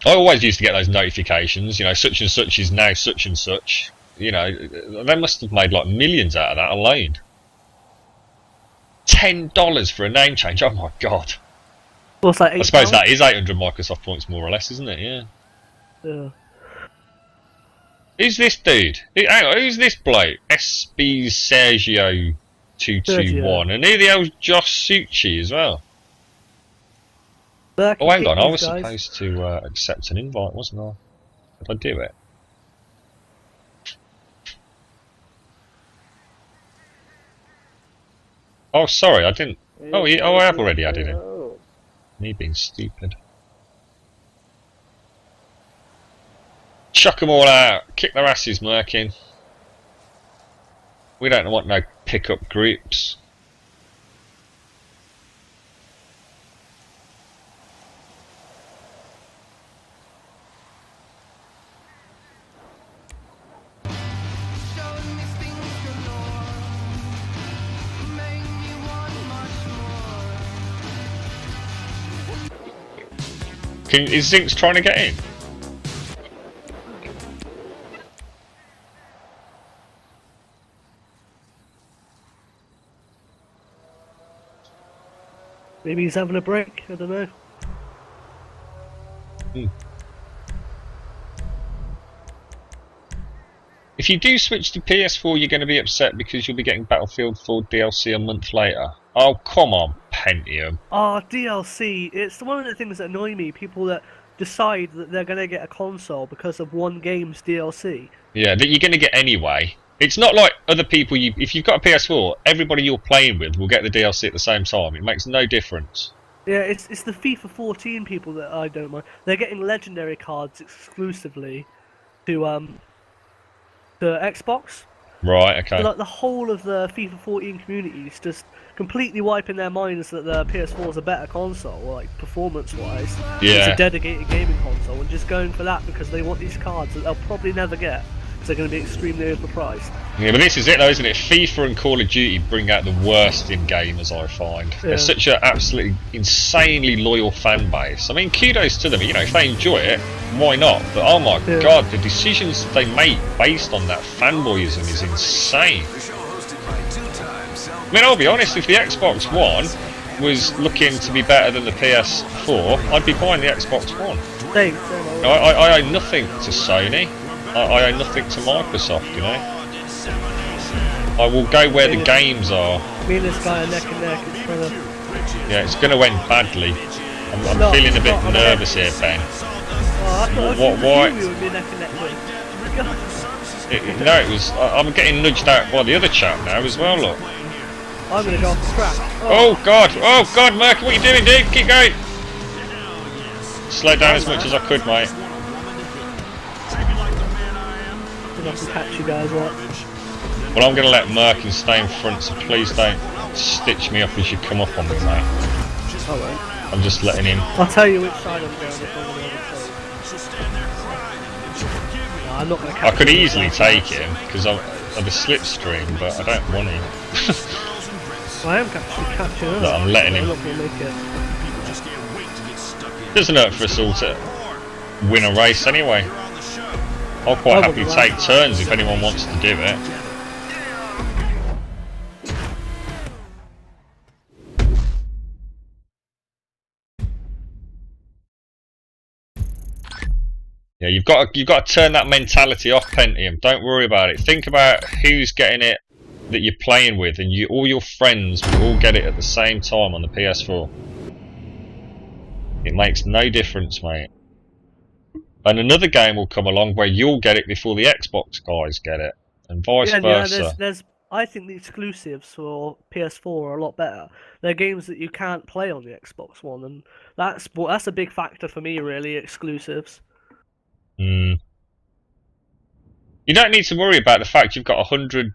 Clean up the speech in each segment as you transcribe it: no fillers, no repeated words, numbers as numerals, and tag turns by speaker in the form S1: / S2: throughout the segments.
S1: I always used to get those notifications, you know, such and such is now such and such. You know, they must have made like millions out of that alone. $10 for a name change, oh my god.
S2: What's that, £8?
S1: I suppose that is 800 Microsoft points more or less, isn't it? Yeah.
S2: Yeah.
S1: Who's this dude? Who's this bloke? SB Sergio 221. And who the hell's Josh Suchi as well? Oh, hang on, I was supposed to accept an invite, wasn't I? Did I do it? Oh, sorry, I didn't. Oh, I have already added him. Me being stupid. Chuck them all out. Kick their asses, Merkin. We don't want no pick-up groups. Is Zinx trying to get in?
S2: Maybe he's having a break, I don't know.
S1: If you do switch to PS4, you're going to be upset because you'll be getting Battlefield 4 DLC a month later. Oh, come on, Pentium.
S2: Oh, DLC. It's one of the things that annoy me. People that decide that they're going to get a console because of one game's DLC.
S1: Yeah, that you're going to get anyway. It's not like other people, if you've got a PS4, everybody you're playing with will get the DLC at the same time. It makes no difference.
S2: Yeah, it's the FIFA 14 people that I don't mind. They're getting legendary cards exclusively to Xbox.
S1: Right, okay.
S2: So, like, the whole of the FIFA 14 community is just completely wiping their minds that the PS4 is a better console, like performance-wise.
S1: Yeah.
S2: It's a dedicated gaming console, and just going for that because they want these cards that they'll probably never get. They're going to be extremely overpriced.
S1: Yeah, but this is it though, isn't it? FIFA and Call of Duty bring out the worst in gamers, I find. Yeah. They're such an absolutely insanely loyal fan base. I mean, kudos to them. You know, if they enjoy it, why not? But oh my god, the decisions they make based on that fanboyism is insane. I mean, I'll be honest, if the Xbox One was looking to be better than the PS4, I'd be buying the Xbox One.
S2: Thanks.
S1: I owe nothing to Sony. I owe nothing to Microsoft, you know. I will go where the games are.
S2: Me and this guy are neck and neck. It's gonna...
S1: Yeah, it's going to end badly. I'm feeling a bit nervous here, Ben.
S2: Oh, why? We would be neck and neck with.
S1: No, it was. I'm getting nudged out by the other chap now as well. Look.
S2: I'm going to go off the track.
S1: Oh god! Oh god, Merc, what are you doing, dude? Keep going. Slow down as much as I could, mate.
S2: I can catch you guys up.
S1: Well, I'm going to let Merkin stay in front, so please don't stitch me up as you come up on me, mate.
S2: Alright.
S1: I'm just letting him.
S2: I'll tell you which side I'm going if I'm on the other side. No, I'm not going to catch
S1: I could easily take him, because of the slipstream, but I don't want him.
S2: Well, I am catching up.
S1: No, I'm letting him.
S2: I'm not going to make it.
S1: Doesn't hurt for us all to win a race anyway. I'll quite happily take turns if anyone wants to do it. Yeah, you've got to turn that mentality off, Pentium. Don't worry about it. Think about who's getting it that you're playing with, and all your friends will all get it at the same time on the PS4. It makes no difference, mate. And another game will come along where you'll get it before the Xbox guys get it, and vice versa.
S2: Yeah, I think the exclusives for PS4 are a lot better. They're games that you can't play on the Xbox One, and that's a big factor for me, really. Exclusives.
S1: You don't need to worry about the fact you've got $100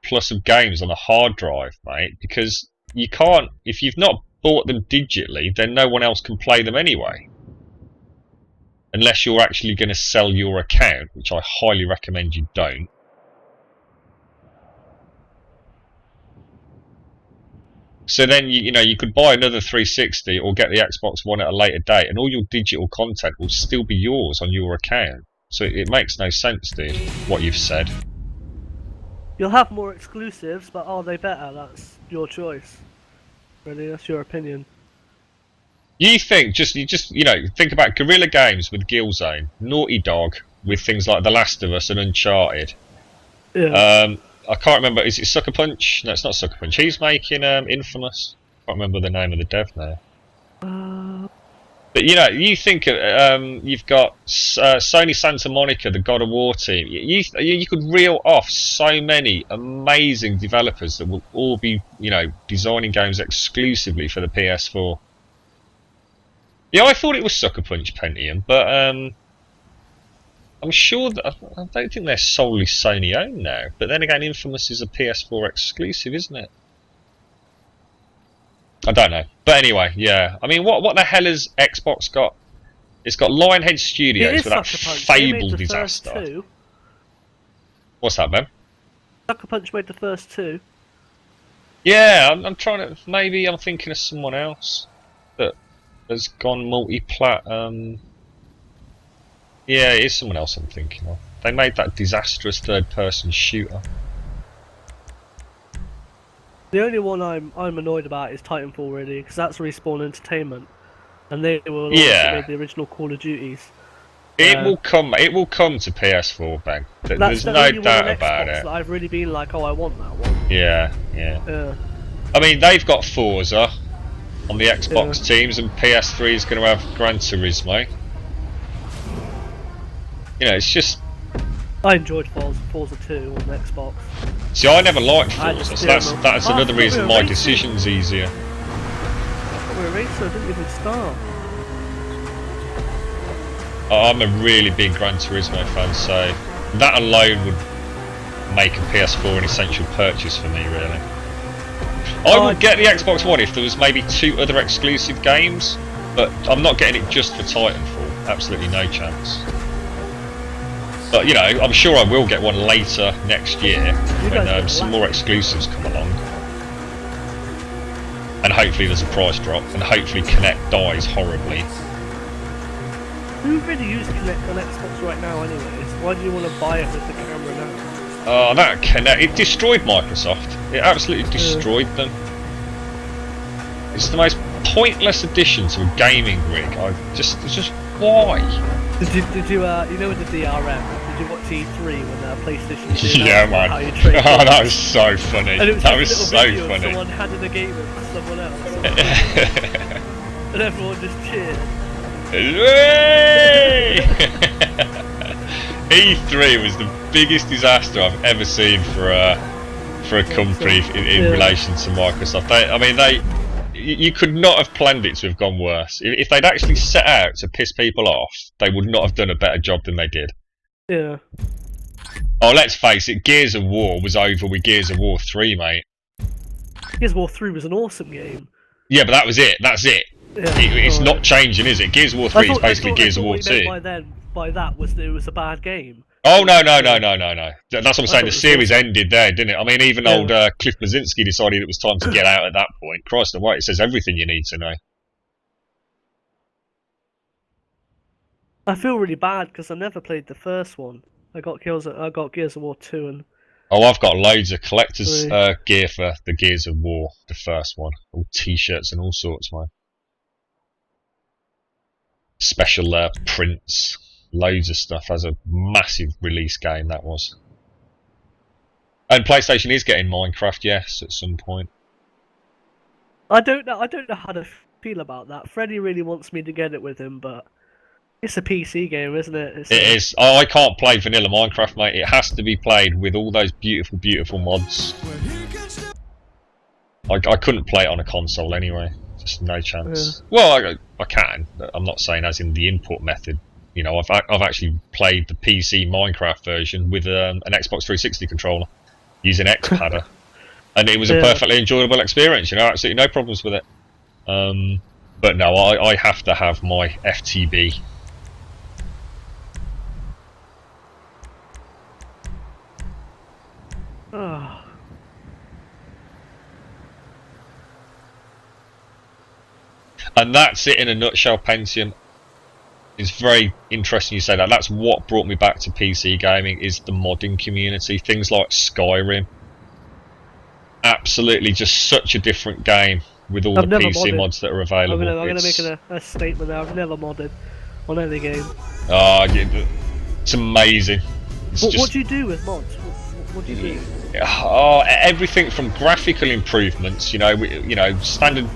S1: plus of games on a hard drive, mate, because you can't. If you've not bought them digitally, then no one else can play them anyway. Unless you're actually going to sell your account, which I highly recommend you don't. So then you could buy another 360 or get the Xbox One at a later date, and all your digital content will still be yours on your account. So it makes no sense, dude, what you've said.
S2: You'll have more exclusives, but are they better? That's your choice. Really, that's your opinion.
S1: You think think about Guerrilla Games with Killzone, Naughty Dog with things like The Last of Us and Uncharted.
S2: Yeah.
S1: I can't remember. Is it Sucker Punch? No, it's not Sucker Punch. He's making Infamous. I can't remember the name of the dev now. But you think you've got Sony Santa Monica, the God of War team. You could reel off so many amazing developers that will all be designing games exclusively for the PS4. Yeah, I thought it was Sucker Punch Pentium, but I'm sure that I don't think they're solely Sony owned now. But then again, Infamous is a PS4 exclusive, isn't it? I don't know. But anyway, yeah. I mean, what the hell has Xbox got? It's got Lionhead Studios with that Fable disaster. What's that, Ben?
S2: Sucker Punch made the first two.
S1: Yeah, I'm trying to. Maybe I'm thinking of someone else that has gone multi-plat. Yeah, it is someone else I'm thinking of. They made that disastrous third-person shooter.
S2: The only one I'm annoyed about is Titanfall, really, because that's Respawn Entertainment, and they were the ones that made the original Call of Duties.
S1: It will come. It will come to PS4, Ben. There's no doubt about it.
S2: I've really been like, oh, I want that one.
S1: Yeah. I mean, they've got Forza on the Xbox teams, and PS3 is going to have Gran Turismo. It's just.
S2: I enjoyed Forza 2 on the Xbox.
S1: See, I never liked Forza, so that's another reason my decision's easier.
S2: We're a racer, didn't even start.
S1: I'm a really big Gran Turismo fan, so that alone would make a PS4 an essential purchase for me, really. I would get the Xbox One if there was maybe 2 other exclusive games, but I'm not getting it just for Titanfall. Absolutely no chance. But I'm sure I will get one later next year when some more exclusives come along, and hopefully there's a price drop, and hopefully Kinect dies horribly.
S2: Who really uses Kinect on Xbox right now, anyways? Why do you want to buy it with the camera now?
S1: Oh, that Kinect! It destroyed Microsoft. It absolutely destroyed them. It's the most pointless addition to a gaming rig. It's just why?
S2: Did you with the DRM? Did you watch E3 when PlayStation?
S1: Yeah, man.
S2: How you trade
S1: that was so funny.
S2: And it was
S1: that was so funny.
S2: Someone handed a game to someone else, and everyone just cheered.
S1: E3 was the biggest disaster I've ever seen for a company in relation to Microsoft. You could not have planned it to have gone worse. If they'd actually set out to piss people off, they would not have done a better job than they did.
S2: Yeah.
S1: Oh, let's face it, Gears of War was over with Gears of War 3, mate.
S2: Gears of War 3 was an awesome game.
S1: Yeah, but that was it. That's it. Yeah, it's not changing, is it? Gears of War 3 is basically Gears of War 2.
S2: By that was that it was a bad game.
S1: Oh, no. That's what I'm saying. The series ended there, didn't it? I mean, even old Cliff Mazinski decided it was time to get out at that point. Christ almighty, it says everything you need to know.
S2: I feel really bad because I never played the first one. I got Gears of War 2 and...
S1: Oh, I've got loads of collector's gear for the Gears of War, the first one. All t-shirts and all sorts, man. Special prints. Loads of stuff. As a massive release game, that was. And PlayStation is getting Minecraft, yes, at some point.
S2: I don't know how to feel about that. Freddie really wants me to get it with him, but it's a PC game, isn't it?
S1: It is. Oh, I can't play vanilla Minecraft, mate. It has to be played with all those beautiful, beautiful mods. I couldn't play it on a console anyway. Just no chance. Yeah. Well, I can. I'm not saying as in the input method. I've actually played the PC Minecraft version with an Xbox 360 controller using Xpadder, and it was a perfectly enjoyable experience. Absolutely no problems with it. But no, I have to have my FTB. And that's it in a nutshell, Pentium. It's very interesting you say that. That's what brought me back to PC gaming, is the modding community. Things like Skyrim. Absolutely just such a different game with all the PC mods that are available.
S2: I'm going to make a statement there. I've never modded on any game.
S1: Oh, it's amazing.
S2: What do you do with mods? What do you do?
S1: Oh, everything from graphical improvements, standard,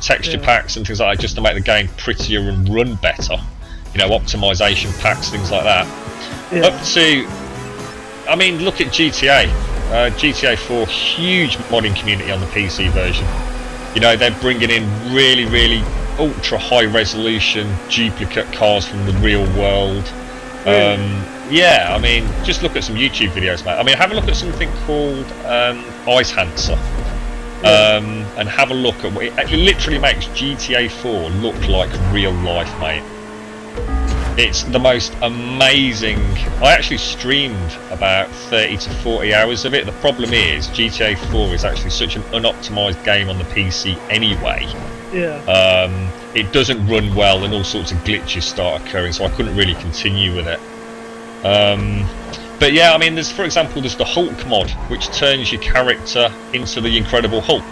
S1: texture packs and things like that, just to make the game prettier and run better. Optimization packs, things like that. Yeah. Up to, I mean, look at GTA. GTA 4, huge modding community on the PC version. They're bringing in really, really ultra high resolution duplicate cars from the real world. Yeah, I mean, just look at some YouTube videos, mate. I mean, have a look at something called Ice Hancer, and have a look at what it literally makes GTA 4 look like real life, mate. It's the most amazing. I actually streamed about 30 to 40 hours of it. The problem is GTA 4 is actually such an unoptimized game on the PC anyway.
S2: Yeah.
S1: It doesn't run well and all sorts of glitches start occurring, so I couldn't really continue with it. But yeah, I mean, for example, there's the Hulk mod, which turns your character into the Incredible Hulk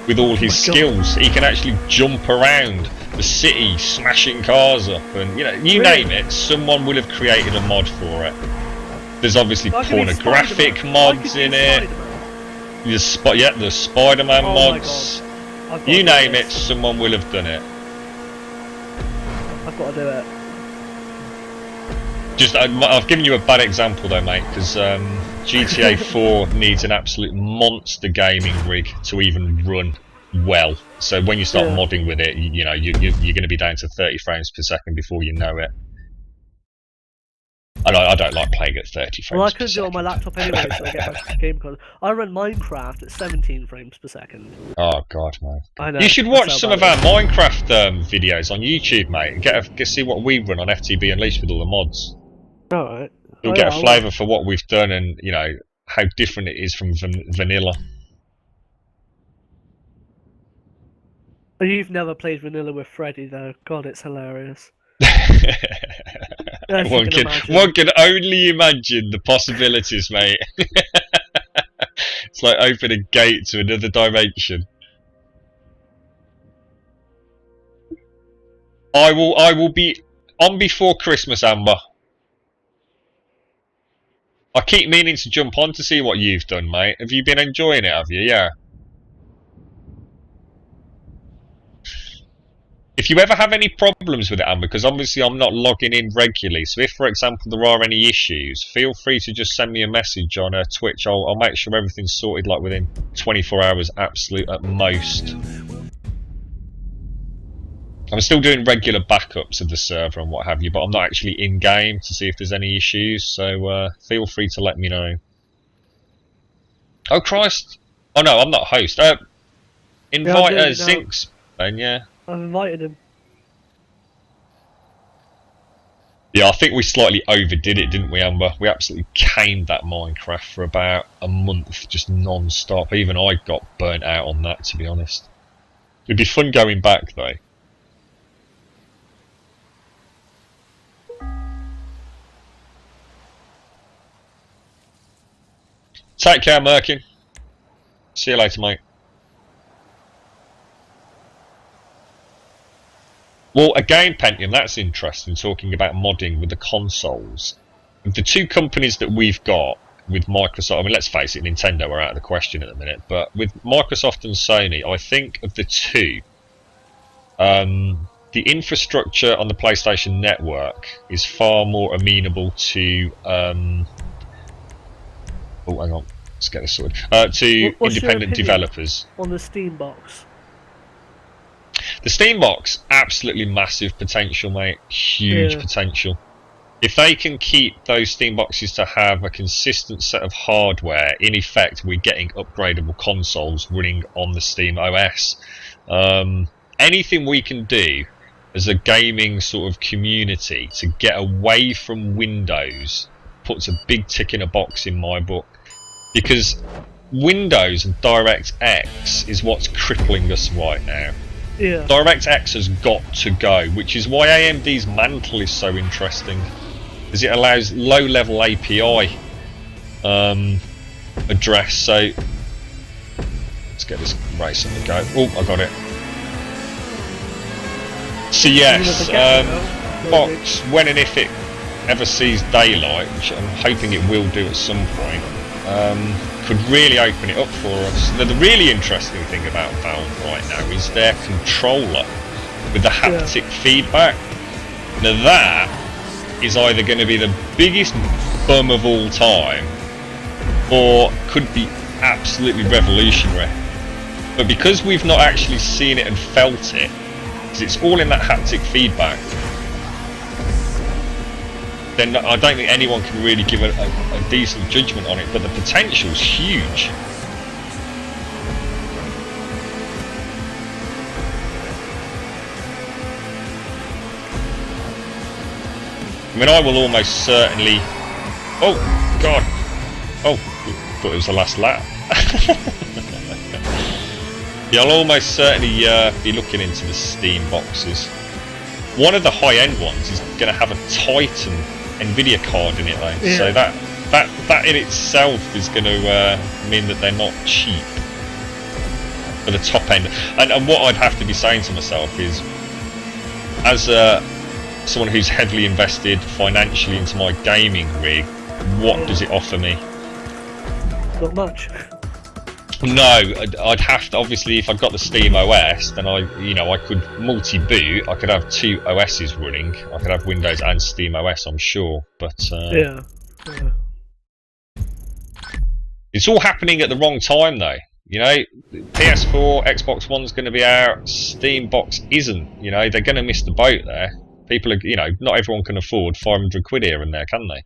S1: with all his skills. He can actually jump around the city, smashing cars up, and you name it, someone will have created a mod for it. There's obviously pornographic mods in it. The Spider-Man mods. You name it, someone will have done it.
S2: I've got to do it.
S1: I've given you a bad example though, mate, because GTA 4 needs an absolute monster gaming rig to even run well. So when you start modding with it, you're going to be down to 30 frames per second before you know it. And I don't like playing at 30 frames per second.
S2: Well, I couldn't do it on my laptop anyway, so I get my game card. I run Minecraft at 17 frames per second.
S1: Oh god, man!
S2: I know,
S1: you should watch some of our Minecraft videos on YouTube, mate, and get see what we run on FTB Unleashed with all the mods.
S2: Alright.
S1: You'll get a flavour for what we've done and, how different it is from vanilla.
S2: You've never played vanilla with Freddy, though. God, it's hilarious.
S1: One can only imagine the possibilities, mate. It's like opening a gate to another dimension. I will be on before Christmas, Amber. I keep meaning to jump on to see what you've done, mate. Have you been enjoying it, have you? Yeah. If you ever have any problems with it, Amber, because obviously I'm not logging in regularly, so if, for example, there are any issues, feel free to just send me a message on Twitch. I'll make sure everything's sorted like within 24 hours, absolute at most. I'm still doing regular backups of the server and what have you, but I'm not actually in-game to see if there's any issues, so feel free to let me know. Oh, Christ! Oh no, I'm not host. Invite Zinx, then, yeah.
S2: I've invited him.
S1: Yeah, I think we slightly overdid it, didn't we, Amber? We absolutely caned that Minecraft for about a month, just non-stop. Even I got burnt out on that, to be honest. It'd be fun going back, though. Take care, Merkin. See you later, mate. Well, again, Pentium, that's interesting, talking about modding with the consoles. The two companies that we've got with Microsoft, I mean, let's face it, Nintendo are out of the question at the minute, but with Microsoft and Sony, I think of the two, the infrastructure on the PlayStation Network is far more amenable to, oh, hang on, let's get this sorted, to independent developers.
S2: On the Steam box?
S1: The Steam box, absolutely massive potential, mate. Huge potential. If they can keep those Steam boxes to have a consistent set of hardware, in effect, we're getting upgradable consoles running on the Steam OS. Anything we can do as a gaming sort of community to get away from Windows puts a big tick in a box in my book. Because Windows and DirectX is what's crippling us right now.
S2: Yeah.
S1: DirectX has got to go, which is why AMD's Mantle is so interesting, because it allows low-level API address. So let's get this racing to go. Oh, I got it. So yes, Box, when and if it ever sees daylight, which I'm hoping it will do at some point, could really open it up for us. Now, the really interesting thing about Valve right now is their controller with the haptic feedback. Now that is either going to be the biggest bum of all time, or could be absolutely revolutionary. But because we've not actually seen it and felt it, because it's all in that haptic feedback, then I don't think anyone can really give a decent judgment on it, but the potential's huge. I mean, I will almost certainly... Oh, God! Oh, thought it was the last lap. Yeah, I'll almost certainly be looking into the Steam boxes. One of the high-end ones is going to have a Titan Nvidia card in it though, so that in itself is going to mean that they're not cheap for the top end. And what I'd have to be saying to myself is, as someone who's heavily invested financially into my gaming rig, what does it offer me?
S2: Not much.
S1: No, I'd have to, obviously, if I got the Steam OS, then I could multi-boot. I could have two OSs running. I could have Windows and Steam OS, I'm sure. But
S2: yeah.
S1: It's all happening at the wrong time, though. You know, PS4, Xbox One's going to be out. Steam box isn't. You know, they're going to miss the boat there. People are, not everyone can afford 500 quid here and there, can they?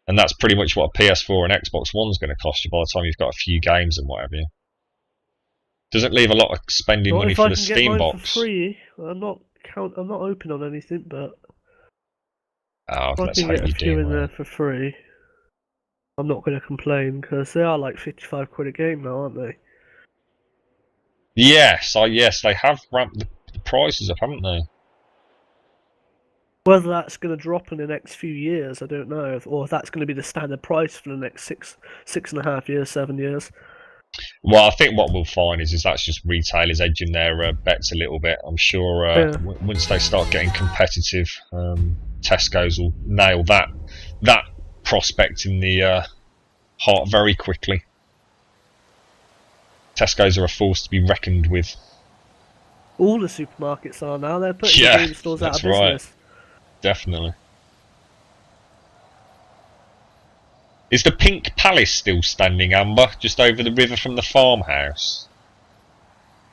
S1: And that's pretty much what a PS4 and Xbox One's going to cost you by the time you've got a few games and what have you. Doesn't leave a lot of spending money for the Steam box.
S2: For free. I'm not open on anything, but
S1: let's
S2: I can
S1: hope
S2: get a
S1: you
S2: few
S1: do.
S2: in there for free. I'm not going to complain because they are like 55 quid a game now, aren't they?
S1: Yes, they have ramped the prices up, haven't they?
S2: Whether that's going to drop in the next few years, I don't know, or if that's going to be the standard price for the next six and a half years, 7 years.
S1: Well, I think what we'll find is that's just retailers edging their bets a little bit. I'm sure once they start getting competitive, Tesco's will nail that prospect in the heart very quickly. Tesco's are a force to be reckoned with.
S2: All the supermarkets are now. They're putting the game stores out of business.
S1: Right. Definitely. Is the Pink Palace still standing, Amber, just over the river from the farmhouse?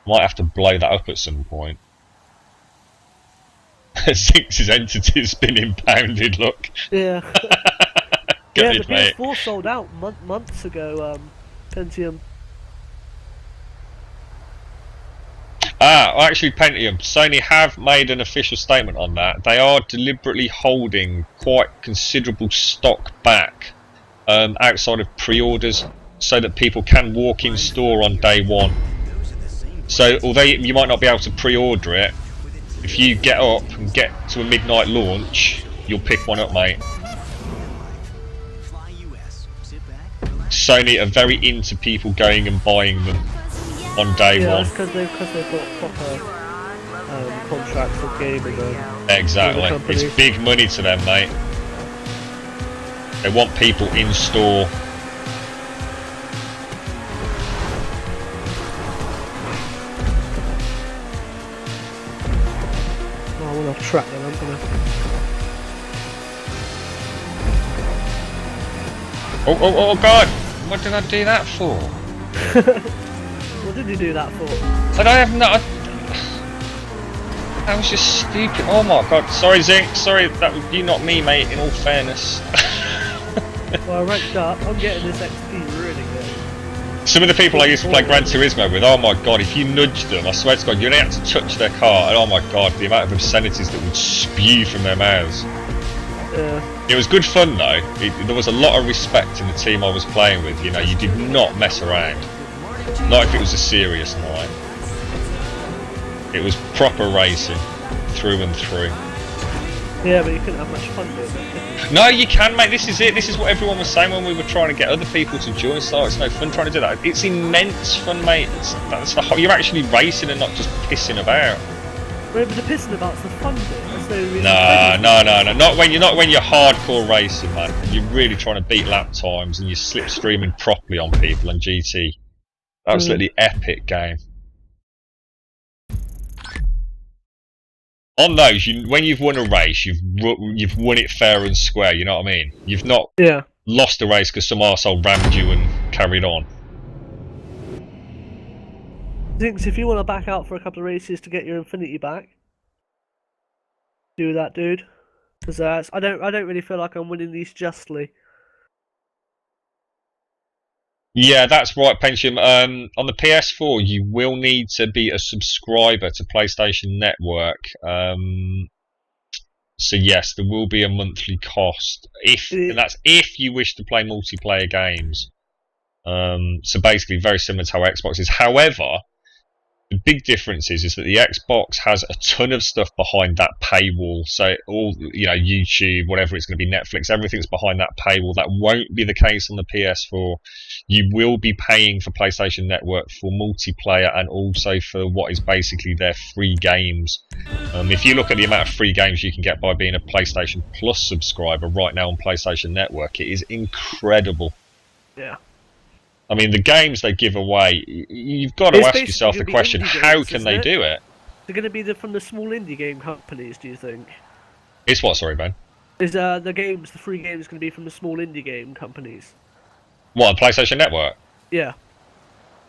S1: Might have to blow that up at some point. Zinx's entity's been impounded, look.
S2: Yeah.
S1: Good,
S2: the
S1: mate.
S2: PS4 sold out months ago, Pentium.
S1: Actually, Pentium, Sony have made an official statement on that. They are deliberately holding quite considerable stock back outside of pre-orders so that people can walk in store on day one. So although you might not be able to pre-order it, if you get up and get to a midnight launch, you'll pick one up, mate. Sony are very into people going and buying them on day one.
S2: Yeah, because they've got proper contracts with gaming.
S1: Exactly. It's big money to them, mate. They want people in store.
S2: I want to track them, I'm gonna...
S1: Oh God! What did I do that for?
S2: What did you do that for?
S1: But I have not. That was just stupid. Oh my God! Sorry, Zinc. Sorry, that was you, not me, mate. In all fairness.
S2: Well, I ranked up. I'm getting this XP really good.
S1: Some of the people I used to play Gran Turismo with, oh my God! If you nudged them, I swear to God, you only had to touch their car, and oh my God, the amount of obscenities that would spew from their mouths.
S2: Yeah.
S1: It was good fun though. There was a lot of respect in the team I was playing with. You know, you did not mess around. Not if it was a serious night. It was proper racing, through and through.
S2: Yeah, but you couldn't have much fun doing that, could you?
S1: No, you can, mate. This is it. This is what everyone was saying when we were trying to get other people to join. So it's no fun trying to do that. It's immense fun, mate. That's the whole, you're actually racing and not just pissing about.
S2: But the pissing about's the fun bit. That's the reason.
S1: No. Not when you're hardcore racing, man. You're really trying to beat lap times and you're slipstreaming properly on people and GT. Absolutely epic game. On those, when you've won a race, you've won it fair and square. You know what I mean? You've not lost a race because some arsehole rammed you and carried on.
S2: Zinx, if you want to back out for a couple of races to get your Infinity back, do that, dude. Because I don't really feel like I'm winning these justly.
S1: Yeah, that's right, Pentium. On the PS4, you will need to be a subscriber to PlayStation Network. So yes, there will be a monthly cost and that's if you wish to play multiplayer games. So basically, very similar to how Xbox is. However, the big difference is that the Xbox has a ton of stuff behind that paywall. So all, YouTube, whatever it's going to be, Netflix, everything's behind that paywall. That won't be the case on the PS4. You will be paying for PlayStation Network for multiplayer and also for what is basically their free games. If you look at the amount of free games you can get by being a PlayStation Plus subscriber right now on PlayStation Network, it is incredible.
S2: Yeah.
S1: I mean, the games they give away, you've got to ask yourself the question, how can they do it?
S2: They're going to be from the small indie game companies, do you think?
S1: It's what, sorry, Ben?
S2: Is the free games going to be from the small indie game companies?
S1: What, on PlayStation Network?
S2: Yeah.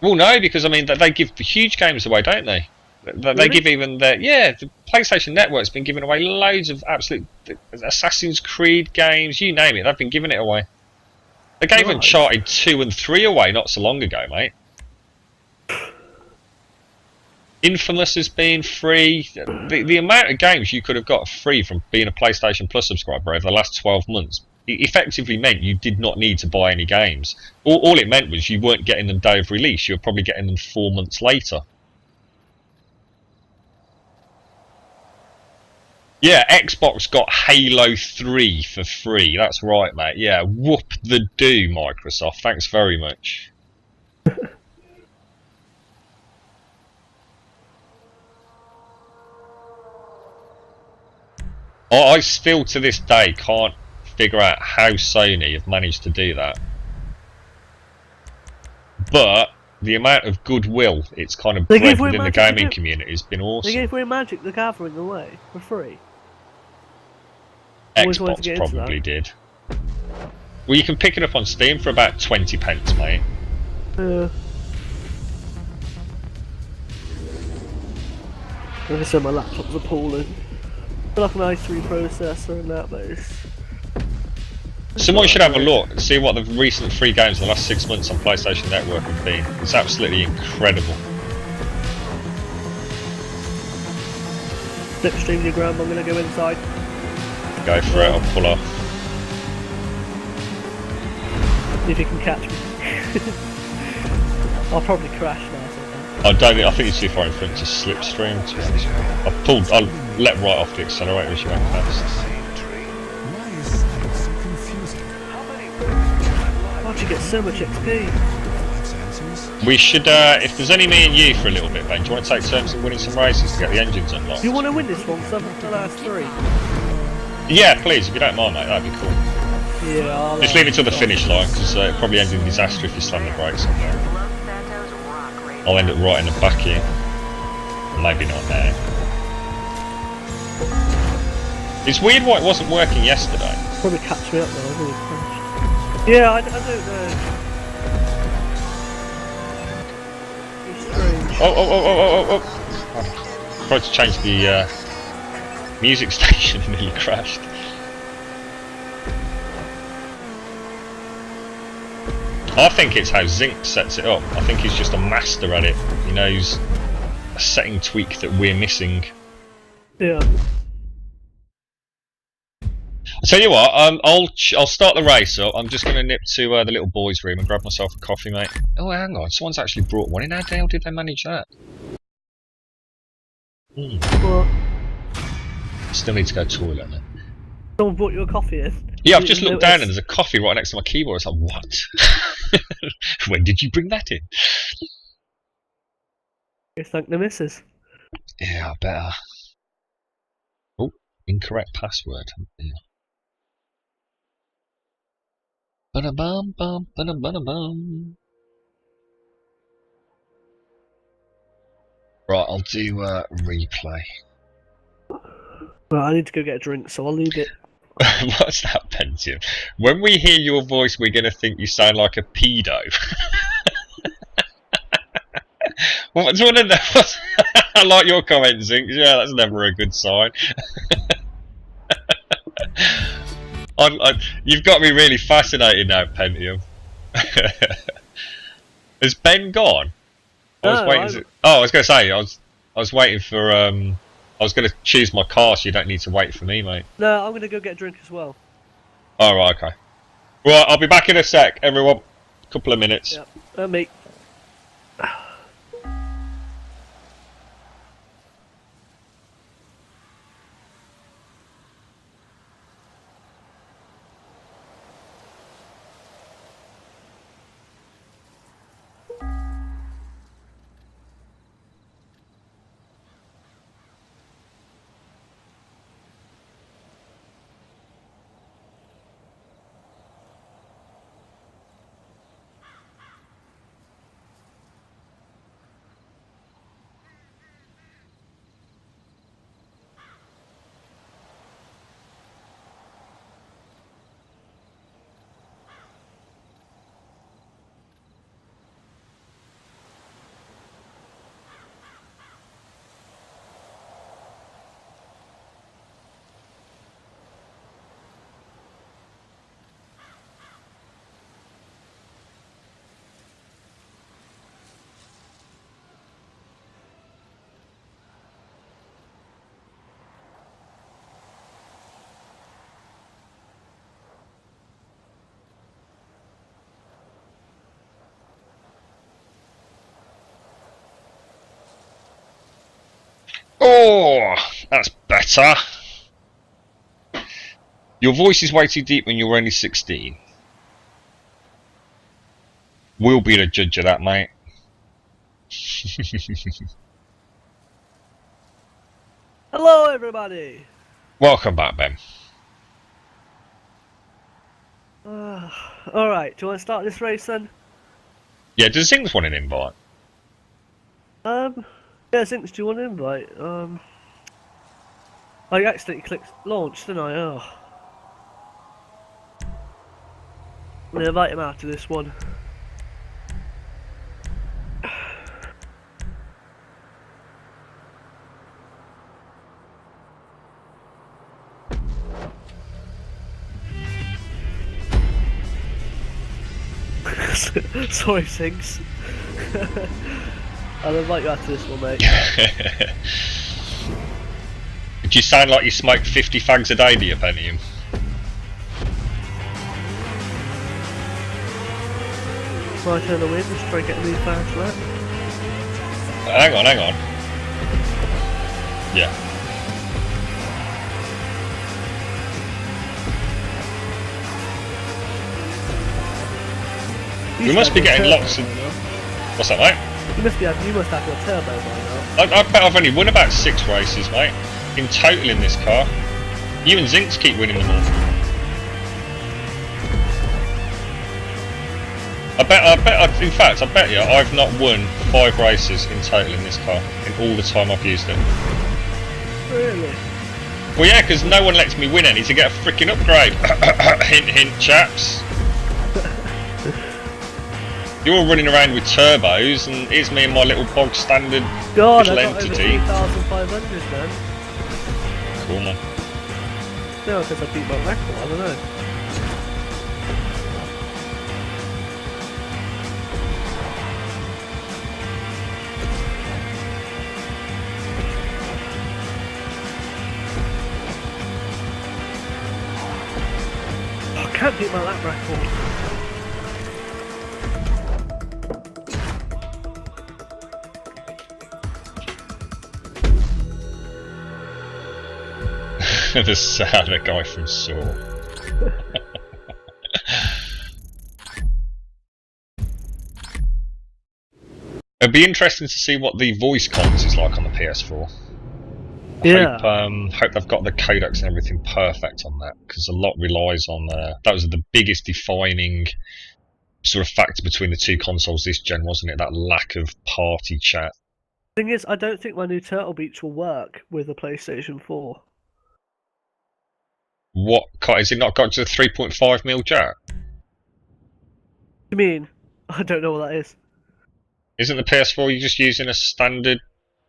S1: Well, no, because, I mean, they give huge games away, don't they? They give even the PlayStation Network's been giving away loads of absolute Assassin's Creed games, you name it, they've been giving it away. They gave Uncharted 2 and 3 away not so long ago, mate. Infamous has been free. The amount of games you could have got free from being a PlayStation Plus subscriber over the last 12 months, it effectively meant you did not need to buy any games. All it meant was you weren't getting them day of release, you were probably getting them 4 months later. Yeah, Xbox got Halo 3 for free. That's right, mate. Yeah, whoop the do, Microsoft. Thanks very much. I still, to this day, can't figure out how Sony have managed to do that. But the amount of goodwill it's kind of bred within the gaming community has been awesome.
S2: They gave away Magic the Gathering away for free.
S1: Xbox probably did. Well, you can pick it up on Steam for about 20 pence, mate.
S2: Like I said, my laptop's appalling. I feel like an i3 processor and that, but
S1: someone should have a look and see what the recent free games in the last 6 months on PlayStation Network have been. It's absolutely incredible.
S2: Slipstream your ground, I'm gonna go inside.
S1: Go for it, I'll pull off.
S2: See if you can catch me. I'll probably crash now.
S1: I think it's too far in front to slipstream, to be honest. I'll let right off the accelerator as you went past.
S2: Why'd you get so much XP?
S1: We should, if there's only me and you for a little bit, Ben, do you want to take turns in winning some races to get the engines unlocked?
S2: Do you want to win this one? Because I've the last 3.
S1: Yeah, please, if you don't mind, mate, that'd be cool.
S2: Yeah,
S1: just leave it till the finish line, because it probably ends in disaster if you slam the brakes on there. I'll end up right in the back here. Maybe not now. It's weird why it wasn't working yesterday.
S2: Probably catch me up now, I've really crashed. Yeah, I don't know. It's strange.
S1: Oh. I tried to change the music station and nearly crashed. I think it's how Zinc sets it up. I think he's just a master at it. He knows a setting tweak that we're missing.
S2: Yeah.
S1: I'll tell you what, I'll start the race up. I'm just going to nip to the little boys' room and grab myself a coffee, mate. Oh, hang on, someone's actually brought one in. How the hell did they manage that?
S2: But
S1: Still need to go to the toilet, man.
S2: someone brought you a coffee in.
S1: Yeah, I've
S2: You
S1: just
S2: didn't
S1: looked down and
S2: notice?
S1: there's a coffee right next to my keyboard. It's like, what? When did you bring that in?
S2: You thank the missus.
S1: Yeah, I better. Oh, incorrect password. Yeah. Ba-da-bum, bum, ba-da-ba-da-bum. Right, I'll do replay.
S2: Right, I need to go get a drink, so I'll leave it.
S1: What's that, Pentium? When we hear your voice, we're going to think you sound like a pedo. What's one of those? I like your comment, Zinc. Yeah, that's never a good sign. You've got me really fascinated now, Pentium. Has Ben gone? I was waiting. I was going to say I was waiting for I was going to choose my car, so you don't need to wait for me, mate.
S2: No, I'm going to go get a drink as well.
S1: All right, okay. Right, I'll be back in a sec, everyone. Couple of minutes.
S2: Yep, mate.
S1: Oh, that's better. Your voice is way too deep when you're only 16. We'll be the judge of that, mate.
S2: Hello, everybody.
S1: Welcome back, Ben.
S2: Alright, do you want to start this race then?
S1: Yeah, does Zinks want an invite?
S2: Yeah, Zinks, do you want an invite? I accidentally clicked launch, didn't I? Oh. I'm going to invite him after this one. Sorry, Zinks. I'll invite you after this one, mate.
S1: Do you sound like you smoke 50 fags a day, do you, Pentium?
S2: Right on the wind, just try and get a really fast lap.
S1: Hang on, hang on. Yeah. We must be getting lots of... What's that, mate?
S2: You must have your turbo by now.
S1: I bet I've only won about 6 races, mate. In total in this car. You and Zinks keep winning them all. In fact, I bet you I've not won 5 races in total in this car in all the time I've used it.
S2: Really?
S1: Well, yeah, because no one lets me win any to get a freaking upgrade. Hint, hint, chaps. You're all running around with turbos, and here's me and my little bog standard
S2: God,
S1: little
S2: I got
S1: entity.
S2: over 3,500 then.
S1: Cool, man.
S2: No, because I beat my record, I don't know. I can't beat my lap record.
S1: The guy from Saw. It'd be interesting to see what the voice comms is like on the PS4. Hope they've got the codecs and everything perfect on that, because a lot relies on that was the biggest defining sort of factor between the two consoles this gen, wasn't it? That lack of party chat.
S2: Thing is, I don't think my new Turtle Beach will work with the PlayStation 4.
S1: What is it not got to the 3.5mm jack?
S2: You mean? I don't know what that is.
S1: Isn't the PS4 you just using a standard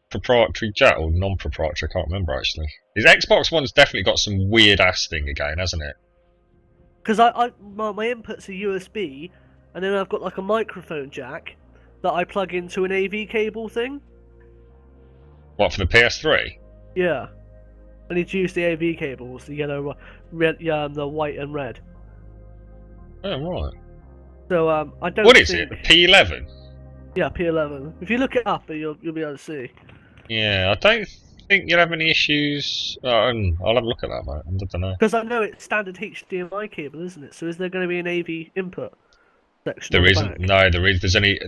S1: proprietary jack or non-proprietary? I can't remember actually. His Xbox One's definitely got some weird ass thing again, hasn't it?
S2: Because my input's a USB, and then I've got like a microphone jack that I plug into an AV cable thing.
S1: What, for the PS3?
S2: Yeah. I need to use the AV cables, the yellow, red, the white and red.
S1: Oh right.
S2: So I don't.
S1: What is it? The P11?
S2: Yeah, P11. If you look it up, you'll be able to see.
S1: Yeah, I don't think you'll have any issues. I'll have a look at that, mate. I don't know.
S2: Because I know it's standard HDMI cable, isn't it? So is there going to be an AV input section?
S1: There isn't.
S2: Back?
S1: No, there is. There's only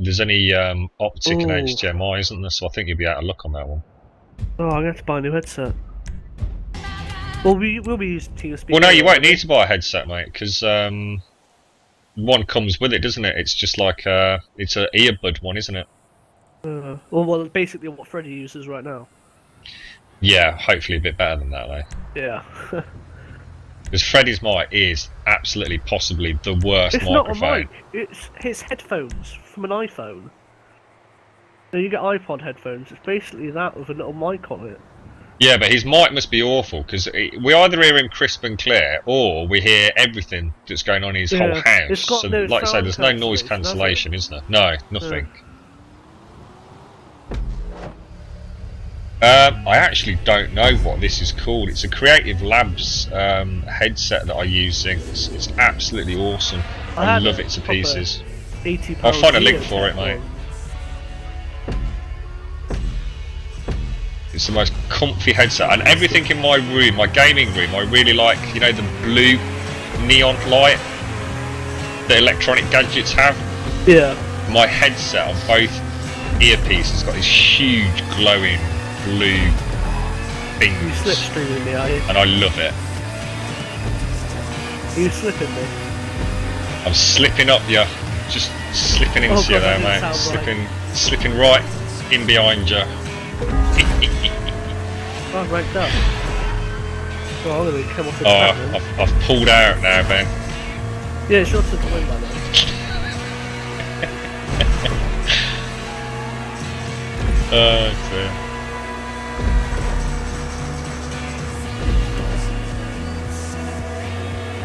S1: optic and HDMI, isn't there? So I think you'll be able to look on that one.
S2: Oh, I'm going to have to buy a new headset. Well, we'll be using TeamSpeak.
S1: Well, no, you won't need to buy a headset, mate, because one comes with it, doesn't it? It's just like it's an earbud one, isn't it?
S2: Well, basically what Freddie uses right now.
S1: Yeah, hopefully a bit better than that, though.
S2: Yeah.
S1: Because Freddie's mic is absolutely, possibly the worst microphone.
S2: It's not a mic. It's his headphones from an iPhone. So you get iPod headphones. It's basically that with a little mic on it.
S1: Yeah, but his mic must be awful, because we either hear him crisp and clear, or we hear everything that's going on in his whole house.
S2: It's got
S1: so,
S2: no
S1: like I say, there's no
S2: sound
S1: noise cancellation, isn't there? No, nothing. I actually don't know what this is called. It's a Creative Labs headset that I'm using. It's absolutely awesome. I love it to pieces. I'll find a link for it, mate. It's the most comfy headset, and everything in my room, my gaming room, I really like, you know, the blue neon light that electronic gadgets have. Yeah. My headset on both earpieces has got this huge glowing blue things.
S2: You slipstreaming me, are you?
S1: And I love it.
S2: Are you slipping me? I'm
S1: slipping up you, just slipping into you there, mate. Slipping right in behind you.
S2: Oh, ranked up. Oh, I'm gonna come off the track,
S1: I've pulled out now, Ben.
S2: Yeah, it's your turn to win by now.
S1: Oh, dear.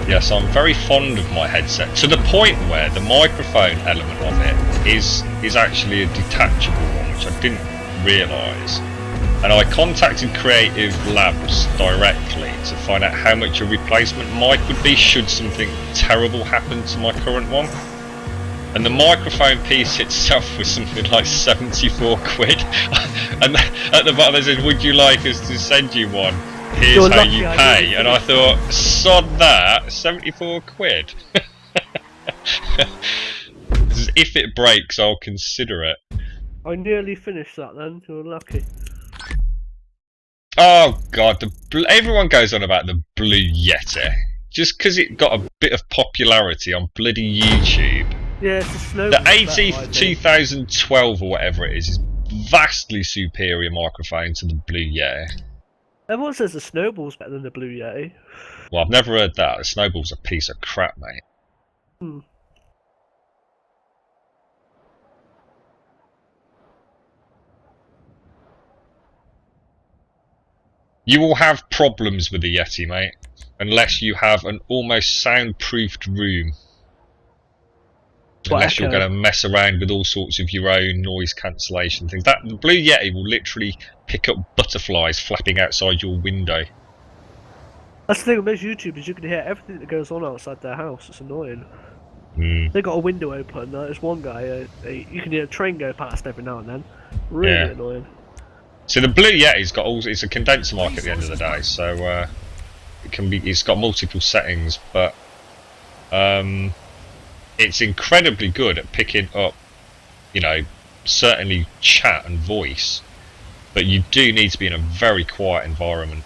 S1: Yes, I'm very fond of my headset, to the point where the microphone element of it is actually a detachable one, which I didn't realise. And I contacted Creative Labs directly to find out how much a replacement mic would be should something terrible happen to my current one. And the microphone piece itself was something like 74 quid. And at the bottom they said, would you like us to send you one? Here's how you pay. And I thought, sod that, 74 quid. If it breaks, I'll consider it.
S2: I nearly finished that then, you're lucky.
S1: Oh god, everyone goes on about the Blue Yeti. Just because it got a bit of popularity on bloody YouTube.
S2: Yeah, it's a snow.
S1: The AT 2012 or whatever it is vastly superior microphone to the Blue Yeti.
S2: Everyone says the Snowball's better than the Blue Yeti.
S1: Well, I've never heard that. The Snowball's a piece of crap, mate. You will have problems with the Yeti, mate, unless you have an almost soundproofed room. Unless you're going to mess around with all sorts of your own noise cancellation things. The Blue Yeti will literally pick up butterflies flapping outside your window.
S2: That's the thing with most YouTubers, you can hear everything that goes on outside their house. It's annoying. They got a window open. There's one guy, you can hear a train go past every now and then. Really annoying.
S1: So the Blue Yeti's got it's a condenser mic at the end of the day, so It's got multiple settings, but it's incredibly good at picking up, you know, certainly chat and voice, but you do need to be in a very quiet environment.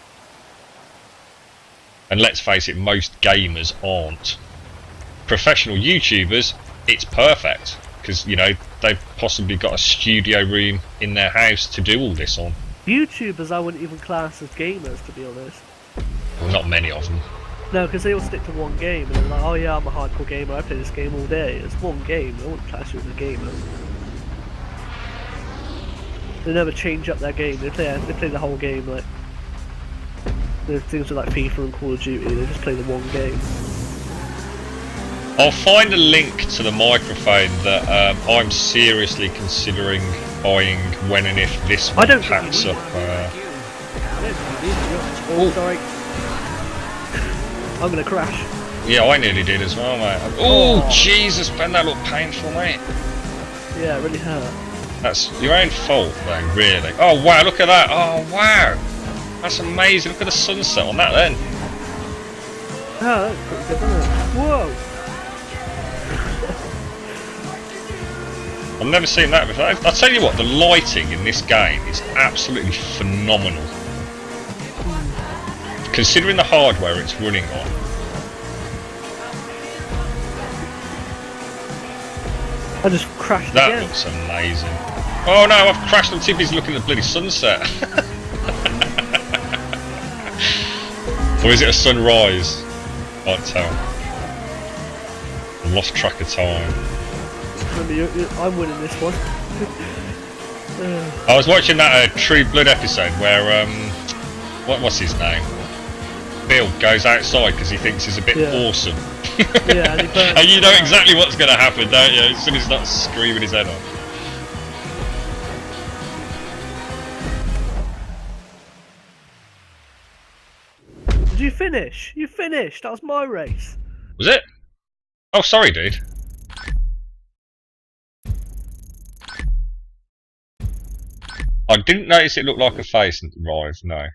S1: And let's face it, most gamers aren't. Professional YouTubers, it's perfect, because, you know, they've possibly got a studio room in their house to do all this on.
S2: YouTubers I wouldn't even class as gamers, to be honest.
S1: Well, not many of them.
S2: No, because they all stick to one game, and they're like, oh yeah, I'm a hardcore gamer, I play this game all day. It's one game, I wouldn't class you as a gamer. They never change up their game, they play the whole game, like... There's things like FIFA and Call of Duty, they just play the one game.
S1: I'll find a link to the microphone that I'm seriously considering buying when and if this one packs up.
S2: Oh, sorry. I'm gonna crash.
S1: Yeah, I nearly did as well, mate. Oh, Jesus, Ben, that looked painful, mate.
S2: Yeah, it really hurt.
S1: That's your own fault, then, really. Oh, wow, look at that. Oh, wow. That's amazing. Look at the sunset on that, then.
S2: Oh, that's pretty good, isn't it? Whoa.
S1: I've never seen that before. I'll tell you what, the lighting in this game is absolutely phenomenal. Considering the hardware it's running on.
S2: I just crashed
S1: that
S2: again.
S1: That looks amazing. Oh no, I've crashed on Tippy's looking at the bloody sunset. Or is it a sunrise? Can't tell. I lost track of time.
S2: I'm winning this one.
S1: I was watching that True Blood episode where what's his name? Bill goes outside because he thinks he's a bit awesome.
S2: Yeah, and,
S1: and you know exactly what's going to happen, don't you? As soon as he starts screaming his head off.
S2: Did you finish? You finished. That was my race.
S1: Was it? Oh, sorry, dude. I didn't notice it looked like a face and arrive, no.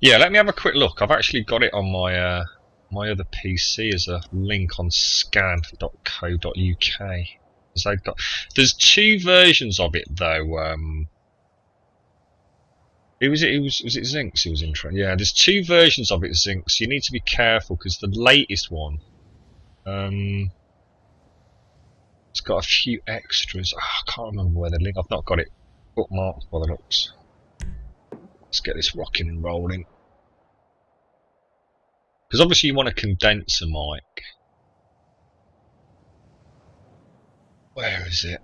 S1: Yeah, let me have a quick look. I've actually got it on my my other PC as a link on scan.co.uk. There's two versions of it though. Was it Zinx who was interested? Yeah, there's two versions of it, Zinx. You need to be careful because the latest one, it's got a few extras. Oh, I can't remember where the link. I've not got it bookmarked by the looks. Let's get this rocking and rolling. Because obviously you want a condenser mic. Where is it?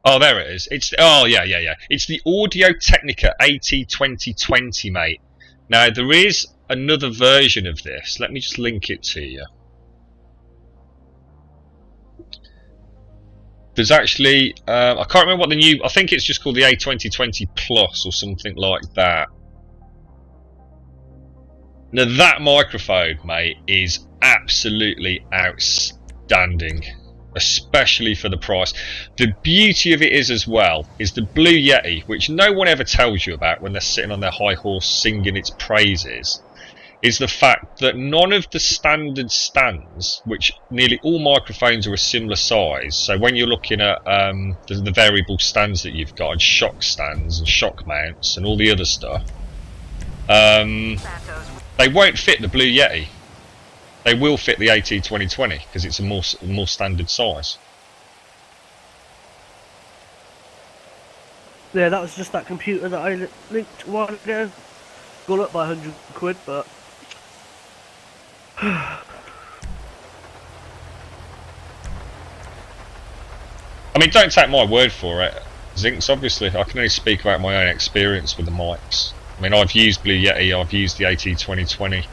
S1: Oh, there it is. It's yeah. It's the Audio Technica AT2020, mate. Now there is another version of this. Let me just link it to you. There's actually I can't remember what the new. I think it's just called the A2020 Plus or something like that. Now that microphone, mate, is absolutely outstanding, especially for the price. The beauty of it is as well is the Blue Yeti, which no one ever tells you about when they're sitting on their high horse singing its praises, is the fact that none of the standard stands, which nearly all microphones are a similar size, so when you're looking at the variable stands that you've got, and shock stands and shock mounts and all the other stuff, they won't fit the Blue Yeti. They will fit the AT2020 because it's a more standard size.
S2: Yeah, that was just that computer that I linked a while ago. Gone up by 100 quid, but...
S1: I mean, don't take my word for it, Zinx. Obviously, I can only speak about my own experience with the mics. I mean, I've used Blue Yeti, I've used the AT2020.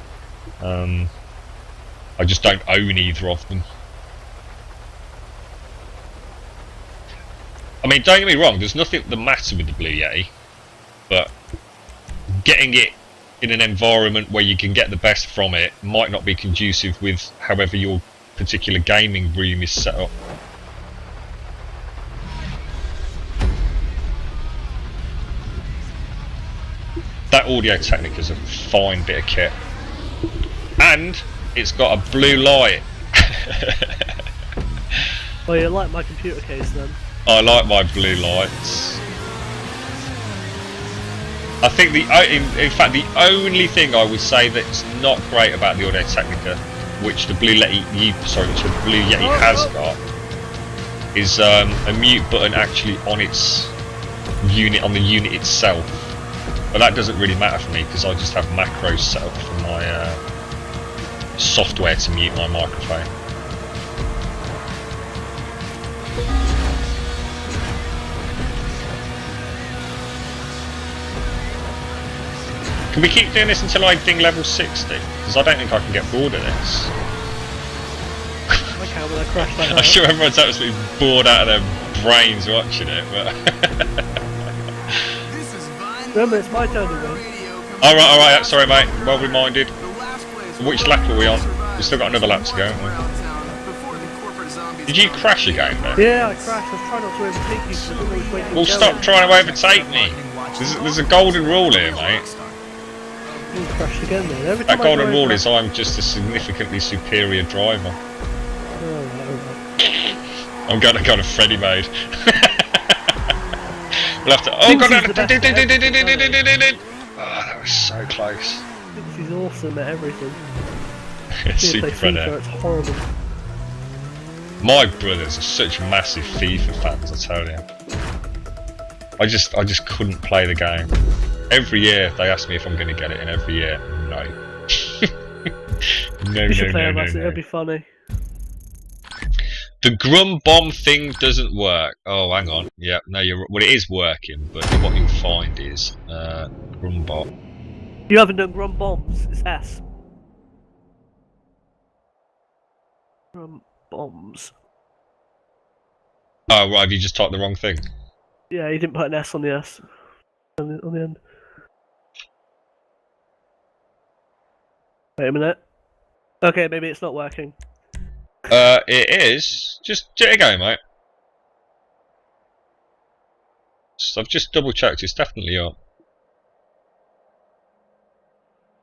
S1: I just don't own either of them. I mean, don't get me wrong, there's nothing the matter with the Blue Yeti, but getting it in an environment where you can get the best from it might not be conducive with however your particular gaming room is set up. That Audio-Technica is a fine bit of kit. And it's got a blue light.
S2: Well, you like my computer case then?
S1: I like my blue lights. I think in fact the only thing I would say that's not great about the Audio-Technica, which the Blue Yeti has got, is a mute button actually on its unit, on the unit itself. But that doesn't really matter for me because I just have macros set up for my software to mute my microphone. Can we keep doing this until I ding level 60? Because I don't think I can get bored of this.
S2: I can when I crash like that.
S1: I'm sure everyone's absolutely bored out of their brains watching it, but...
S2: Remember, it's my turn to win.
S1: Alright, sorry mate, well reminded. Which lap are we on? We've still got another lap to go, haven't we? Did you crash again then?
S2: Yeah, I crashed. I was trying not to overtake you because I didn't know which way to go.
S1: Well, stop trying to overtake me. There's a golden rule here, mate.
S2: You crashed again then. Every
S1: That
S2: time
S1: golden rule is I'm just a significantly superior driver.
S2: Oh,
S1: I'm going to go to Freddy mode. We'll have to. Oh god! Oh, that was so close.
S2: He's awesome at everything.
S1: Super Freddy.
S2: It's horrible.
S1: My brothers are such massive FIFA fans, I tell you. I just couldn't play the game. Every year they ask me if I'm going to get it, and every year, no.
S2: You should play it, it'll be funny.
S1: The Grum Bomb thing doesn't work. Oh, hang on. Yeah, no, well, it is working, but what you'll find is Grum Bomb.
S2: You haven't done Grum Bombs. It's S. Grum Bombs.
S1: Oh, right. Have you just typed the wrong thing?
S2: Yeah, you didn't put an S on the S. On the end. Wait a minute. Okay, maybe it's not working.
S1: It is. Just get it going, mate. I've just double checked. It's definitely up.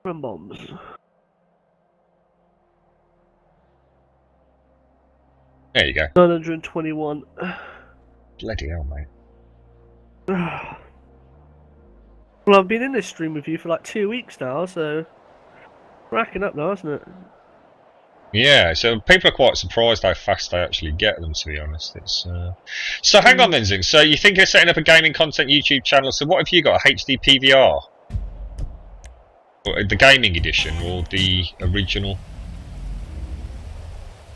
S2: Grum Bombs.
S1: There you go.
S2: 921.
S1: Bloody hell, mate.
S2: Well, I've been in this stream with you for like 2 weeks now, so racking up now, isn't it?
S1: Yeah, so people are quite surprised how fast they actually get them, to be honest. It's So hang on then, Zing. So you think of setting up a gaming content YouTube channel, so what have you got? A HD PVR? Or the gaming edition, or the original?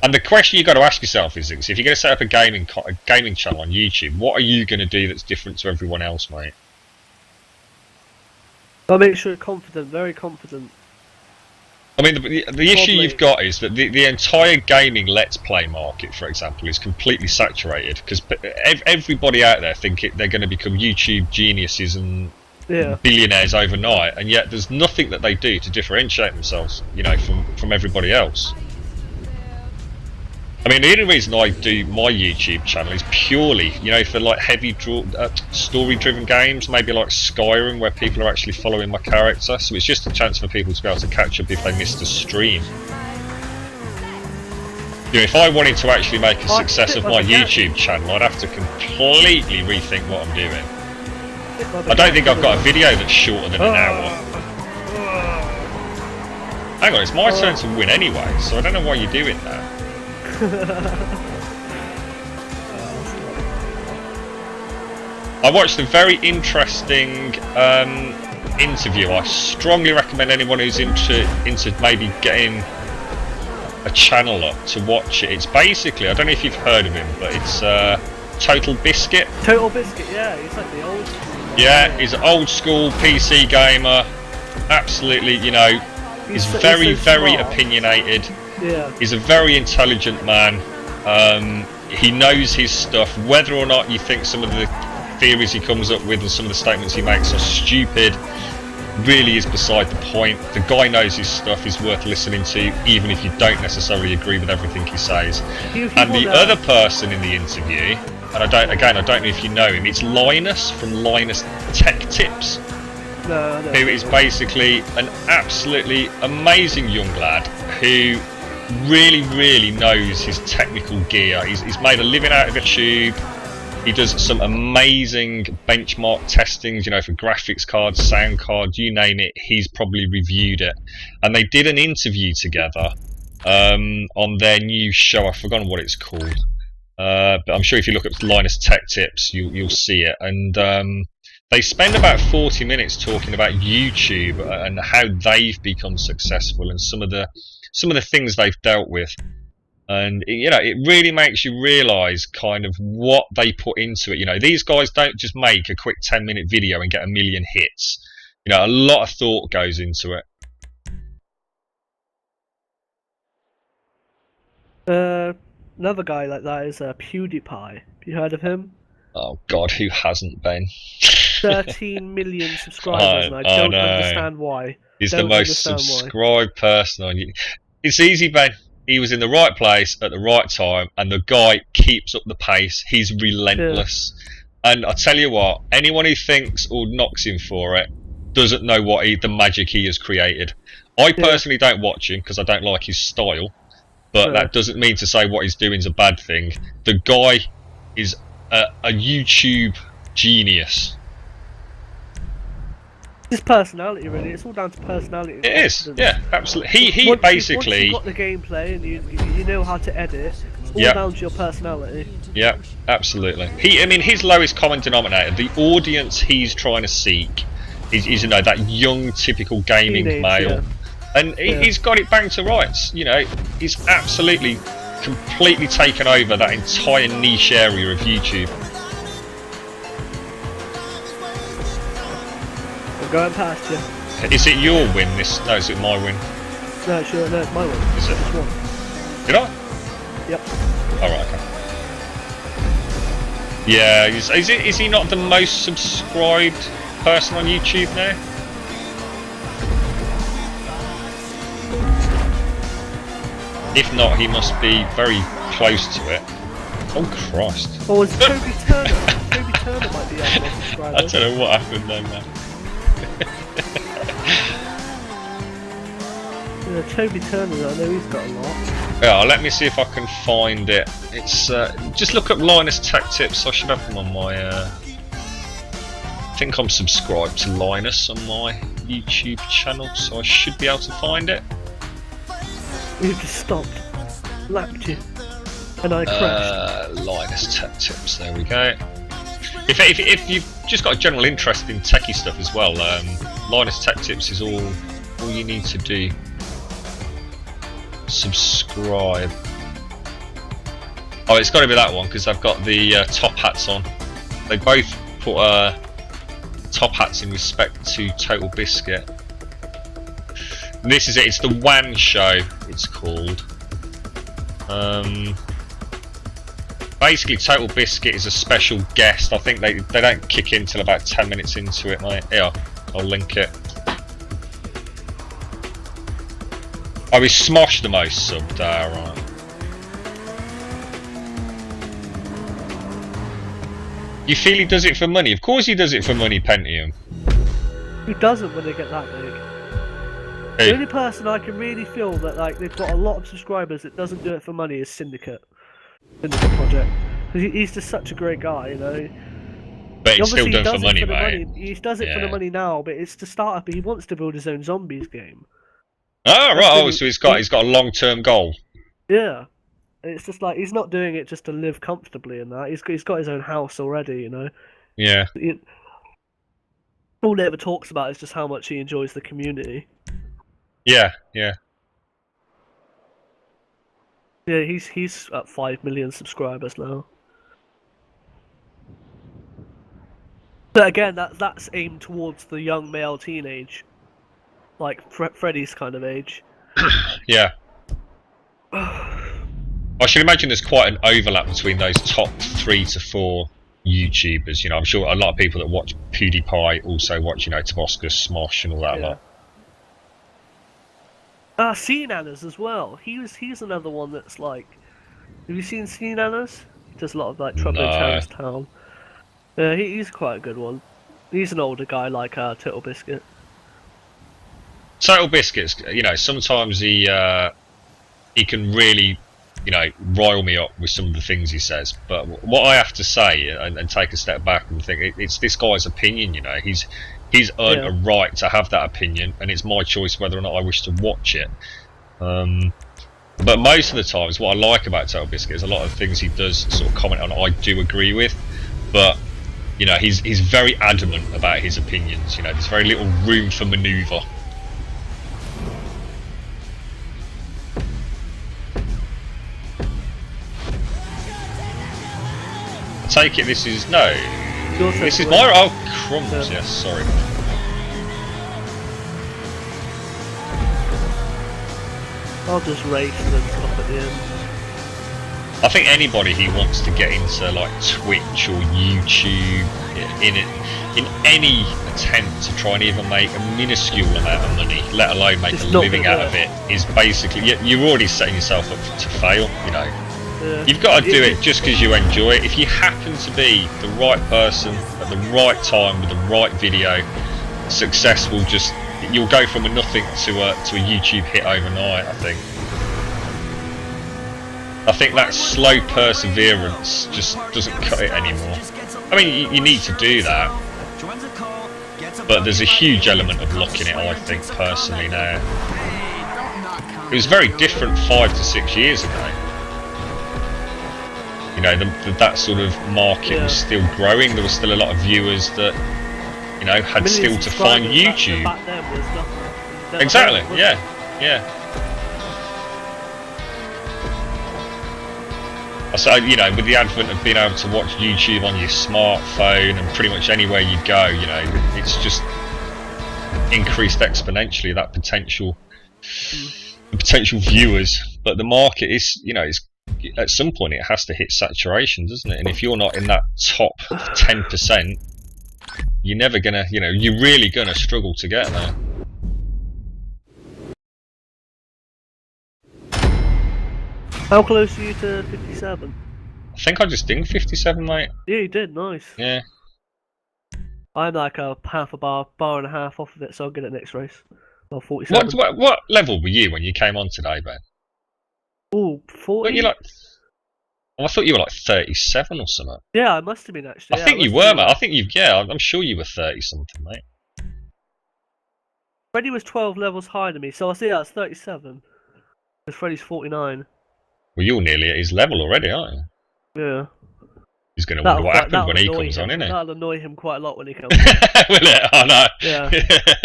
S1: And the question you've got to ask yourself is, if you're going to set up a gaming channel on YouTube, what are you going to do that's different to everyone else, mate?
S2: I'll make sure you're confident, very confident.
S1: I mean, the issue you've got is that the entire gaming Let's Play market, for example, is completely saturated because everybody out there think they're going to become YouTube geniuses and billionaires overnight, and yet there's nothing that they do to differentiate themselves, you know, from everybody else. I mean, the only reason I do my YouTube channel is purely, you know, for like heavy story-driven games, maybe like Skyrim, where people are actually following my character. So it's just a chance for people to be able to catch up if they missed a stream. You know, if I wanted to actually make a success of my YouTube channel, I'd have to completely rethink what I'm doing. I don't think I've got a video that's shorter than an hour. Hang on, it's my turn to win anyway, so I don't know why you're doing that. I watched a very interesting interview. I strongly recommend anyone who's into maybe getting a channel up to watch it. It's basically, I don't know if you've heard of him, but it's Total Biscuit.
S2: Total Biscuit, yeah, he's like the old school.
S1: Yeah, he's an old school PC gamer. Absolutely, you know, he's very opinionated.
S2: Yeah.
S1: He's a very intelligent man. He knows his stuff. Whether or not you think some of the theories he comes up with and some of the statements he makes are stupid really is beside the point. The guy knows his stuff, is worth listening to, even if you don't necessarily agree with everything he says. And the other person in the interview, and I don't know if you know him, it's Linus from Linus Tech Tips.
S2: No, I don't
S1: who
S2: know.
S1: is basically an absolutely amazing young lad who really knows his technical gear. He's made a living out of YouTube. He does some amazing benchmark testings, you know, for graphics cards, sound cards, you name it. He's probably reviewed it. And they did an interview together on their new show. I've forgotten what it's called. But I'm sure if you look at Linus Tech Tips, you'll see it. And they spend about 40 minutes talking about YouTube and how they've become successful and some of the things they've dealt with. And you know, it really makes you realise kind of what they put into it. You know, these guys don't just make a quick 10-minute video and get 1 million hits. You know, a lot of thought goes into it.
S2: Another guy like that is PewDiePie. Have you heard of him?
S1: Oh God, who hasn't, Ben?
S2: 13 million subscribers, and I don't understand why.
S1: He's the most subscribed person on YouTube. It's easy, Ben. He was in the right place at the right time, and the guy keeps up the pace. He's relentless. Yeah. And I tell you what, anyone who thinks or knocks him for it doesn't know what the magic he has created. I personally don't watch him because I don't like his style, but that doesn't mean to say what he's doing is a bad thing. The guy is a YouTube genius.
S2: His personality, really. It's all down to personality.
S1: It is, yeah, absolutely. He basically.
S2: Once you've got the gameplay and you know how to edit, it's all down to your personality.
S1: Yeah, absolutely. I mean, his lowest common denominator, the audience he's trying to seek, is you know, that young, typical gaming male, and he's got it bang to rights. You know, he's absolutely, completely taken over that entire niche area of YouTube.
S2: Going past you.
S1: Is it your win? This? No, is it my win?
S2: No, sure, no, it's my win.
S1: Is it?
S2: Just one.
S1: Did I?
S2: Yep.
S1: Alright, okay. Yeah, is he not the most subscribed person on YouTube now? If not, he must be very close to it. Oh Christ.
S2: Or was Toby Turner? Toby Turner might be our most subscribers.
S1: I don't know what happened then, man.
S2: Yeah, Toby Turner, I know he's got a lot.
S1: Yeah, let me see if I can find it. It's just look up Linus Tech Tips. I should have them on my. I think I'm subscribed to Linus on my YouTube channel, so I should be able to find it.
S2: You just stopped, lapped you, and I crashed.
S1: Linus Tech Tips. There we go. If you've just got a general interest in techie stuff as well, Linus Tech Tips is all you need to do. Subscribe. Oh, it's got to be that one because I've got the top hats on. They both put top hats in respect to Total Biscuit. And this is it. It's the WAN show. It's called. Basically, Total Biscuit is a special guest. I think they don't kick in till about 10 minutes into it, mate. Yeah, I'll link it. Oh, is Smosh the most subbed? Right. You feel he does it for money? Of course he does it for money, Pentium.
S2: Who doesn't when they get that big?
S1: Hey.
S2: The only person I can really feel that like they've got a lot of subscribers that doesn't do it for money is Syndicate Project. Because he's just such a great guy, you know.
S1: But he's still done for money, mate.
S2: He does it for the money now, but it's to start up. He wants to build his own zombies game.
S1: Oh right, so he's got a long-term goal.
S2: Yeah, it's just like he's not doing it just to live comfortably and that. He's got his own house already, you know.
S1: Yeah.
S2: All he ever talks about is just how much he enjoys the community.
S1: Yeah, yeah.
S2: Yeah, he's at 5 million subscribers now. But again, that's aimed towards the young male teenage, like Freddy's kind of age.
S1: Yeah. I should imagine there's quite an overlap between those top 3 to 4 YouTubers. You know, I'm sure a lot of people that watch PewDiePie also watch, you know, Taboscus, Smosh, and all that lot.
S2: Cnanas as well. He's another one that's like. Have you seen Cnanas? He does a lot of like Trouble in Terrorist Town. He's quite a good one. He's an older guy like Turtle Biscuit.
S1: Total Biscuits, you know, sometimes he can really, you know, rile me up with some of the things he says. But what I have to say, and take a step back and think, it's this guy's opinion. You know, he's earned a right to have that opinion, and it's my choice whether or not I wish to watch it. But most of the times, what I like about Total Biscuit is a lot of things he does sort of comment on, I do agree with, but you know, he's very adamant about his opinions. You know, there's very little room for manoeuvre. I take it this is this is my crumbs. Yes, sorry.
S2: I'll just race and then stop at the end.
S1: I think anybody who wants to get into like Twitch or YouTube in any attempt to try and even make a minuscule amount of money, let alone make a living out of it, is basically you're already setting yourself up to fail. You know, you've got to do it just because you enjoy it. If you happen to be the right person at the right time with the right video, successful, just you'll go from a nothing to a YouTube hit overnight. I think that slow perseverance just doesn't cut it anymore. I mean, you need to do that, but there's a huge element of luck in it, I think, personally now. It was very different 5 to 6 years ago. You know, that sort of market was still growing. There were still a lot of viewers that, you know, had still to find YouTube.
S2: Back then was nothing.
S1: Exactly, yeah. So, you know, with the advent of being able to watch YouTube on your smartphone and pretty much anywhere you go, you know, it's just increased exponentially, that potential viewers. But the market is, you know, at some point it has to hit saturation, doesn't it? And if you're not in that top 10%, you're never gonna, you know, you're really gonna struggle to get there.
S2: How close are you to 57?
S1: I think I just dinged 57, mate.
S2: Yeah, you did, nice.
S1: Yeah.
S2: I'm like a half a bar and a half off of it, so I'll get it next race. Well, 47.
S1: What level were you when you came on today, Ben?
S2: Oh, 40?
S1: Weren't you like... I thought you were like 37 or something.
S2: Yeah, I must have been actually.
S1: I think you were, mate. I think I'm sure you were 30 something, mate.
S2: Freddie was 12 levels higher than me, so I see that's 37. Because Freddie's 49.
S1: Well, you're nearly at his level already, aren't you?
S2: Yeah.
S1: He's going to wonder what happens when he comes on, isn't it?
S2: That'll annoy him quite a lot when he comes on.
S1: Will it? I know.
S2: Yeah.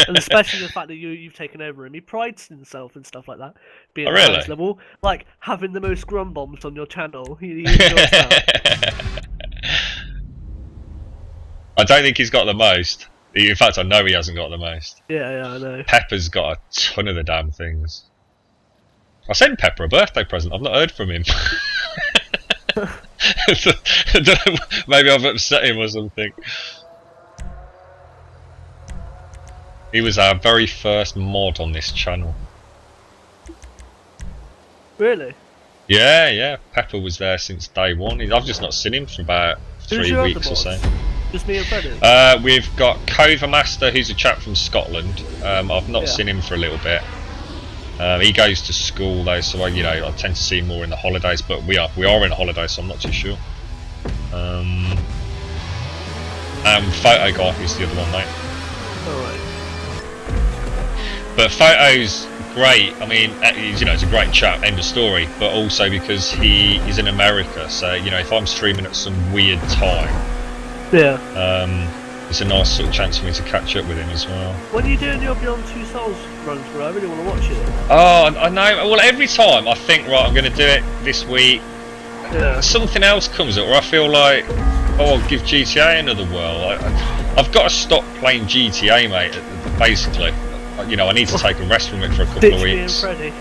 S2: And especially the fact that you've taken over him. He prides himself and stuff like that. Being at the highest level. Like, having the most grum bombs on your channel. He enjoys that.
S1: I don't think he's got the most. In fact, I know he hasn't got the most.
S2: Yeah, I know.
S1: Pepper's got a ton of the damn things. I sent Pepper a birthday present. I've not heard from him. I don't know, maybe I've upset him or something. He was our very first mod on this channel.
S2: Really?
S1: Yeah. Pepper was there since day one. I've just not seen him for about 3 weeks or so.
S2: Just me and Freddie?
S1: We've got Cova Master, who's a chap from Scotland. I've not seen him for a little bit. He goes to school though, so I tend to see him more in the holidays. But we are in a holiday, so I'm not too sure. Photo Guy is the other one, mate.
S2: Alright.
S1: But Photo's great. I mean, he's a great chap. End of story. But also because he is in America, so if I'm streaming at some weird time, it's a nice sort of chance for me to catch up with him as well.
S2: When are you doing your Beyond Two Souls runs, bro? I really want to watch it.
S1: Oh, I know. Well, every time I think, right, I'm going to do it this week, something else comes up where I feel like, I'll give GTA another whirl. I've got to stop playing GTA, mate, basically. I need to take a rest from it for a couple of weeks.
S2: Me and Freddie.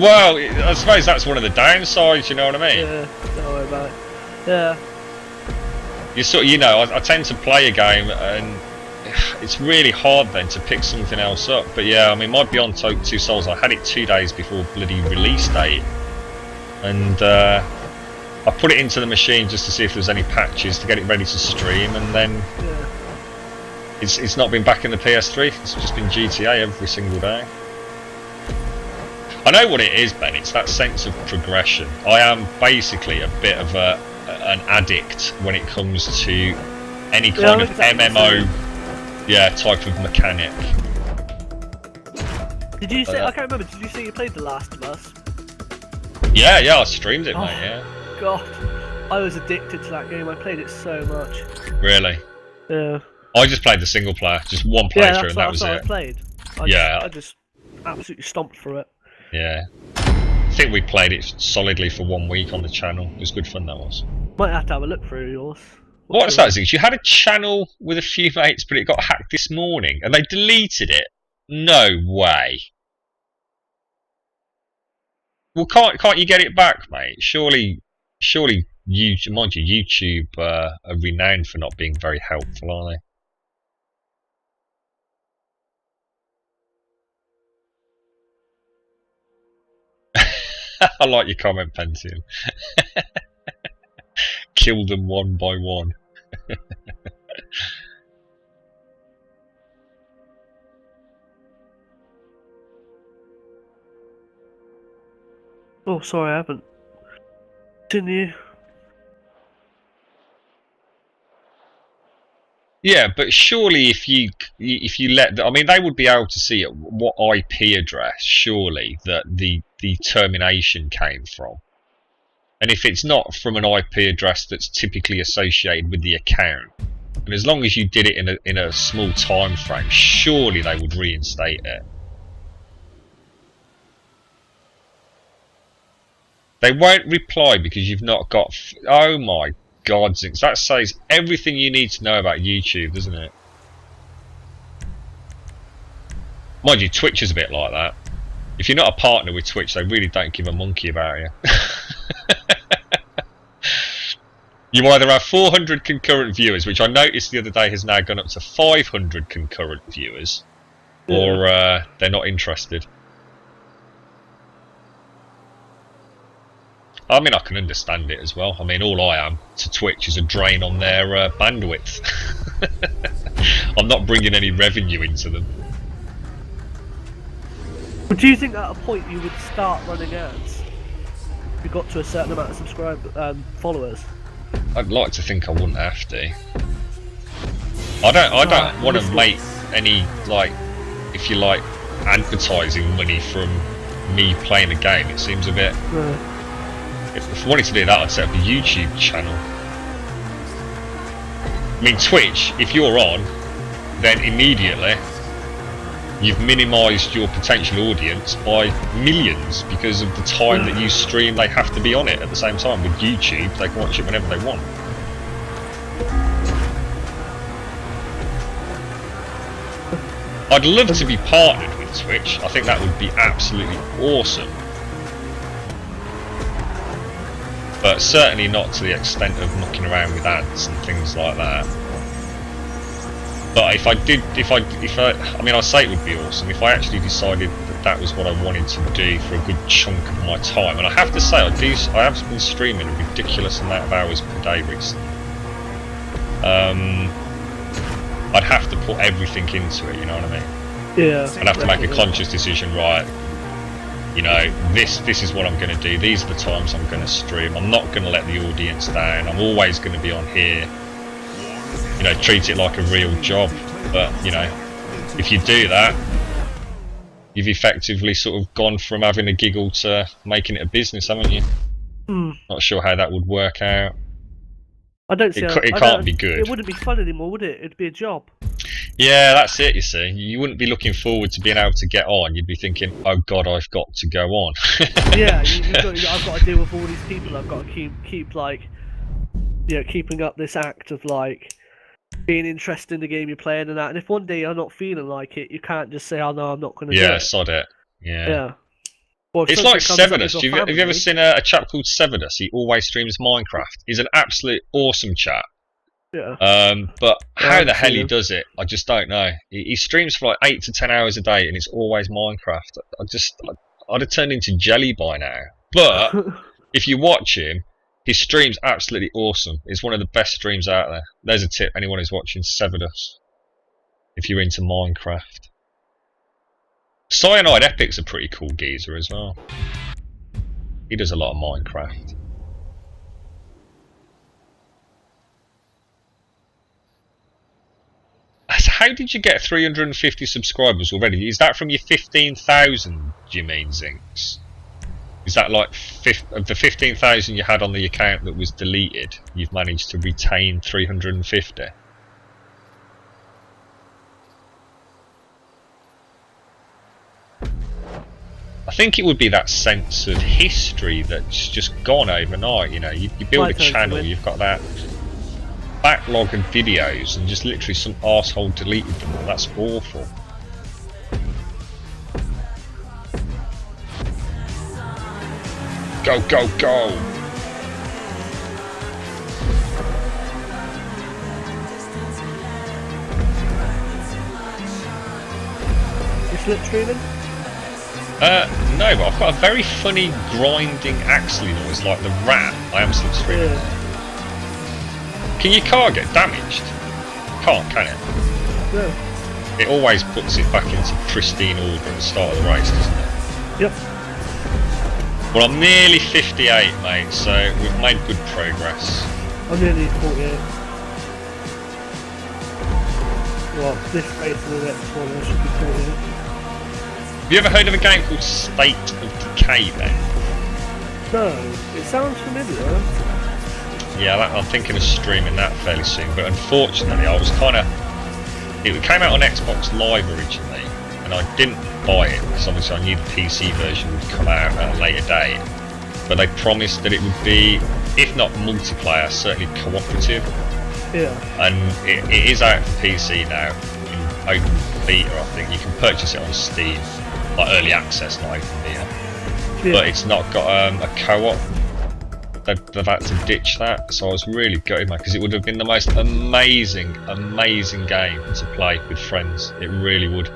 S1: Well, I suppose that's one of the downsides, you know what I mean?
S2: Yeah, don't worry about it. Yeah.
S1: I tend to play a game and it's really hard then to pick something else up. But yeah, I mean, my Beyond Two Souls, I had it 2 days before bloody release date, and I put it into the machine just to see if there's any patches to get it ready to stream, and then It's not been back in the PS3. It's just been GTA every single day. I know what it is, Ben. It's that sense of progression. I am basically a bit of an addict when it comes to any kind of MMO, type of mechanic.
S2: Did you say? I can't remember. Did you say you played The Last of Us?
S1: Yeah, I streamed it, mate. Yeah.
S2: God, I was addicted to that game. I played it so much.
S1: Really?
S2: Yeah.
S1: I just played the single player, just one playthrough, and that was it.
S2: I played. I just absolutely stomped through it.
S1: Yeah. I think we played it solidly for 1 week on the channel. It was good fun, that was.
S2: Might have to have a look through yours.
S1: What's that, Ziggs? You had a channel with a few mates, but it got hacked this morning, and they deleted it? No way. Well, can't you get it back, mate? Surely, YouTube, mind you, YouTube are renowned for not being very helpful, are they? I like your comment, Pentium. Kill them one by one.
S2: Oh, sorry, I haven't. Continue.
S1: Yeah, but surely if you let I mean, they would be able to see at what IP address, surely, that the termination came from. And if it's not from an IP address that's typically associated with the account, and as long as you did it in a small time frame, surely they would reinstate it. They won't reply because you've not got. Oh my God, Zinx, that says everything you need to know about YouTube, doesn't it? Mind you, Twitch is a bit like that. If you're not a partner with Twitch, they really don't give a monkey about you. You either have 400 concurrent viewers, which I noticed the other day has now gone up to 500 concurrent viewers, or they're not interested. I mean, I can understand it as well. I mean, all I am to Twitch is a drain on their bandwidth. I'm not bringing any revenue into them.
S2: But do you think at a point you would start running ads? If you got to a certain amount of followers?
S1: I'd like to think I wouldn't have to. I don't want to make any, like, if you like, advertising money from me playing a game. It seems a bit.
S2: Right.
S1: If I wanted to do that, I'd set up a YouTube channel. I mean, Twitch, if you're on, then immediately you've minimised your potential audience by millions because of the time that you stream. They have to be on it at the same time. With YouTube, they can watch it whenever they want. I'd love to be partnered with Twitch. I think that would be absolutely awesome. But certainly not to the extent of mucking around with ads and things like that. But I mean, I say it would be awesome if I actually decided that that was what I wanted to do for a good chunk of my time. And I have to say, I have been streaming a ridiculous amount of hours per day recently. I'd have to put everything into it, you know what I mean?
S2: Yeah.
S1: I'd have to make a conscious decision, right? You know, this is what I'm going to do. These are the times I'm going to stream. I'm not going to let the audience down. I'm always going to be on here. You know, treat it like a real job. But, you know, if you do that, you've effectively sort of gone from having a giggle to making it a business, haven't you? Not sure how that would work out.
S2: I don't see.
S1: It can't be good.
S2: It wouldn't be fun anymore, would it? It'd be a job.
S1: Yeah, that's it, you see. You wouldn't be looking forward to being able to get on. You'd be thinking, oh God, I've got to go on.
S2: Yeah, I've got to deal with all these people. I've got to keep like, you know, keeping up this act of like being interested in the game you're playing and that. And if one day you're not feeling like it, you can't just say, oh no, I'm not going to do it.
S1: Yeah, sod it. Yeah.
S2: Or
S1: it's like Sevenus. Have you ever seen a chap called Sevenus? He always streams Minecraft. He's an absolute awesome chap.
S2: Yeah.
S1: But how the hell he does it, I just don't know. He streams for like 8 to 10 hours a day, and it's always Minecraft. I'd have turned into jelly by now. But if you watch him, his stream's absolutely awesome. It's one of the best streams out there. There's a tip, anyone who's watching Sevenus. if you're into Minecraft. Cyanide Epic's a pretty cool geezer as well. He does a lot of Minecraft. How did you get 350 subscribers already? Is that from your 15,000, do you mean, Zinx? Is that like of the 15,000 you had on the account that was deleted, you've managed to retain 350? I think it would be that sense of history that's just gone overnight, you know. You build a channel, you've got that backlog of videos, and just literally some arsehole deleted them all. That's awful. Go, go, go!
S2: You slip streaming?
S1: No, but I've got a very funny grinding axle noise, like the rat. I am slipstreaming.
S2: Yeah.
S1: Can your car get damaged? Can't, can it?
S2: No.
S1: It always puts it back into pristine order at the start of the race, doesn't it?
S2: Yep.
S1: Well, I'm nearly 58, mate, so we've made good progress.
S2: I'm nearly 48. Well, this race and the next one I should be 48.
S1: Have you ever heard of a game called State of Decay, then?
S2: No, it sounds familiar.
S1: Yeah, I'm thinking of streaming that fairly soon, but unfortunately I was kind of... It came out on Xbox Live originally, and I didn't buy it, because obviously I knew the PC version would come out at a later date. But they promised that it would be, if not multiplayer, certainly cooperative.
S2: Yeah.
S1: And it is out for PC now, in open beta, I think. You can purchase it on Steam, like early access, not open beta.
S2: Yeah.
S1: But it's not got a co-op. They've had to ditch that, so I was really gutted, man, because it would have been the most amazing game to play with friends. It really would.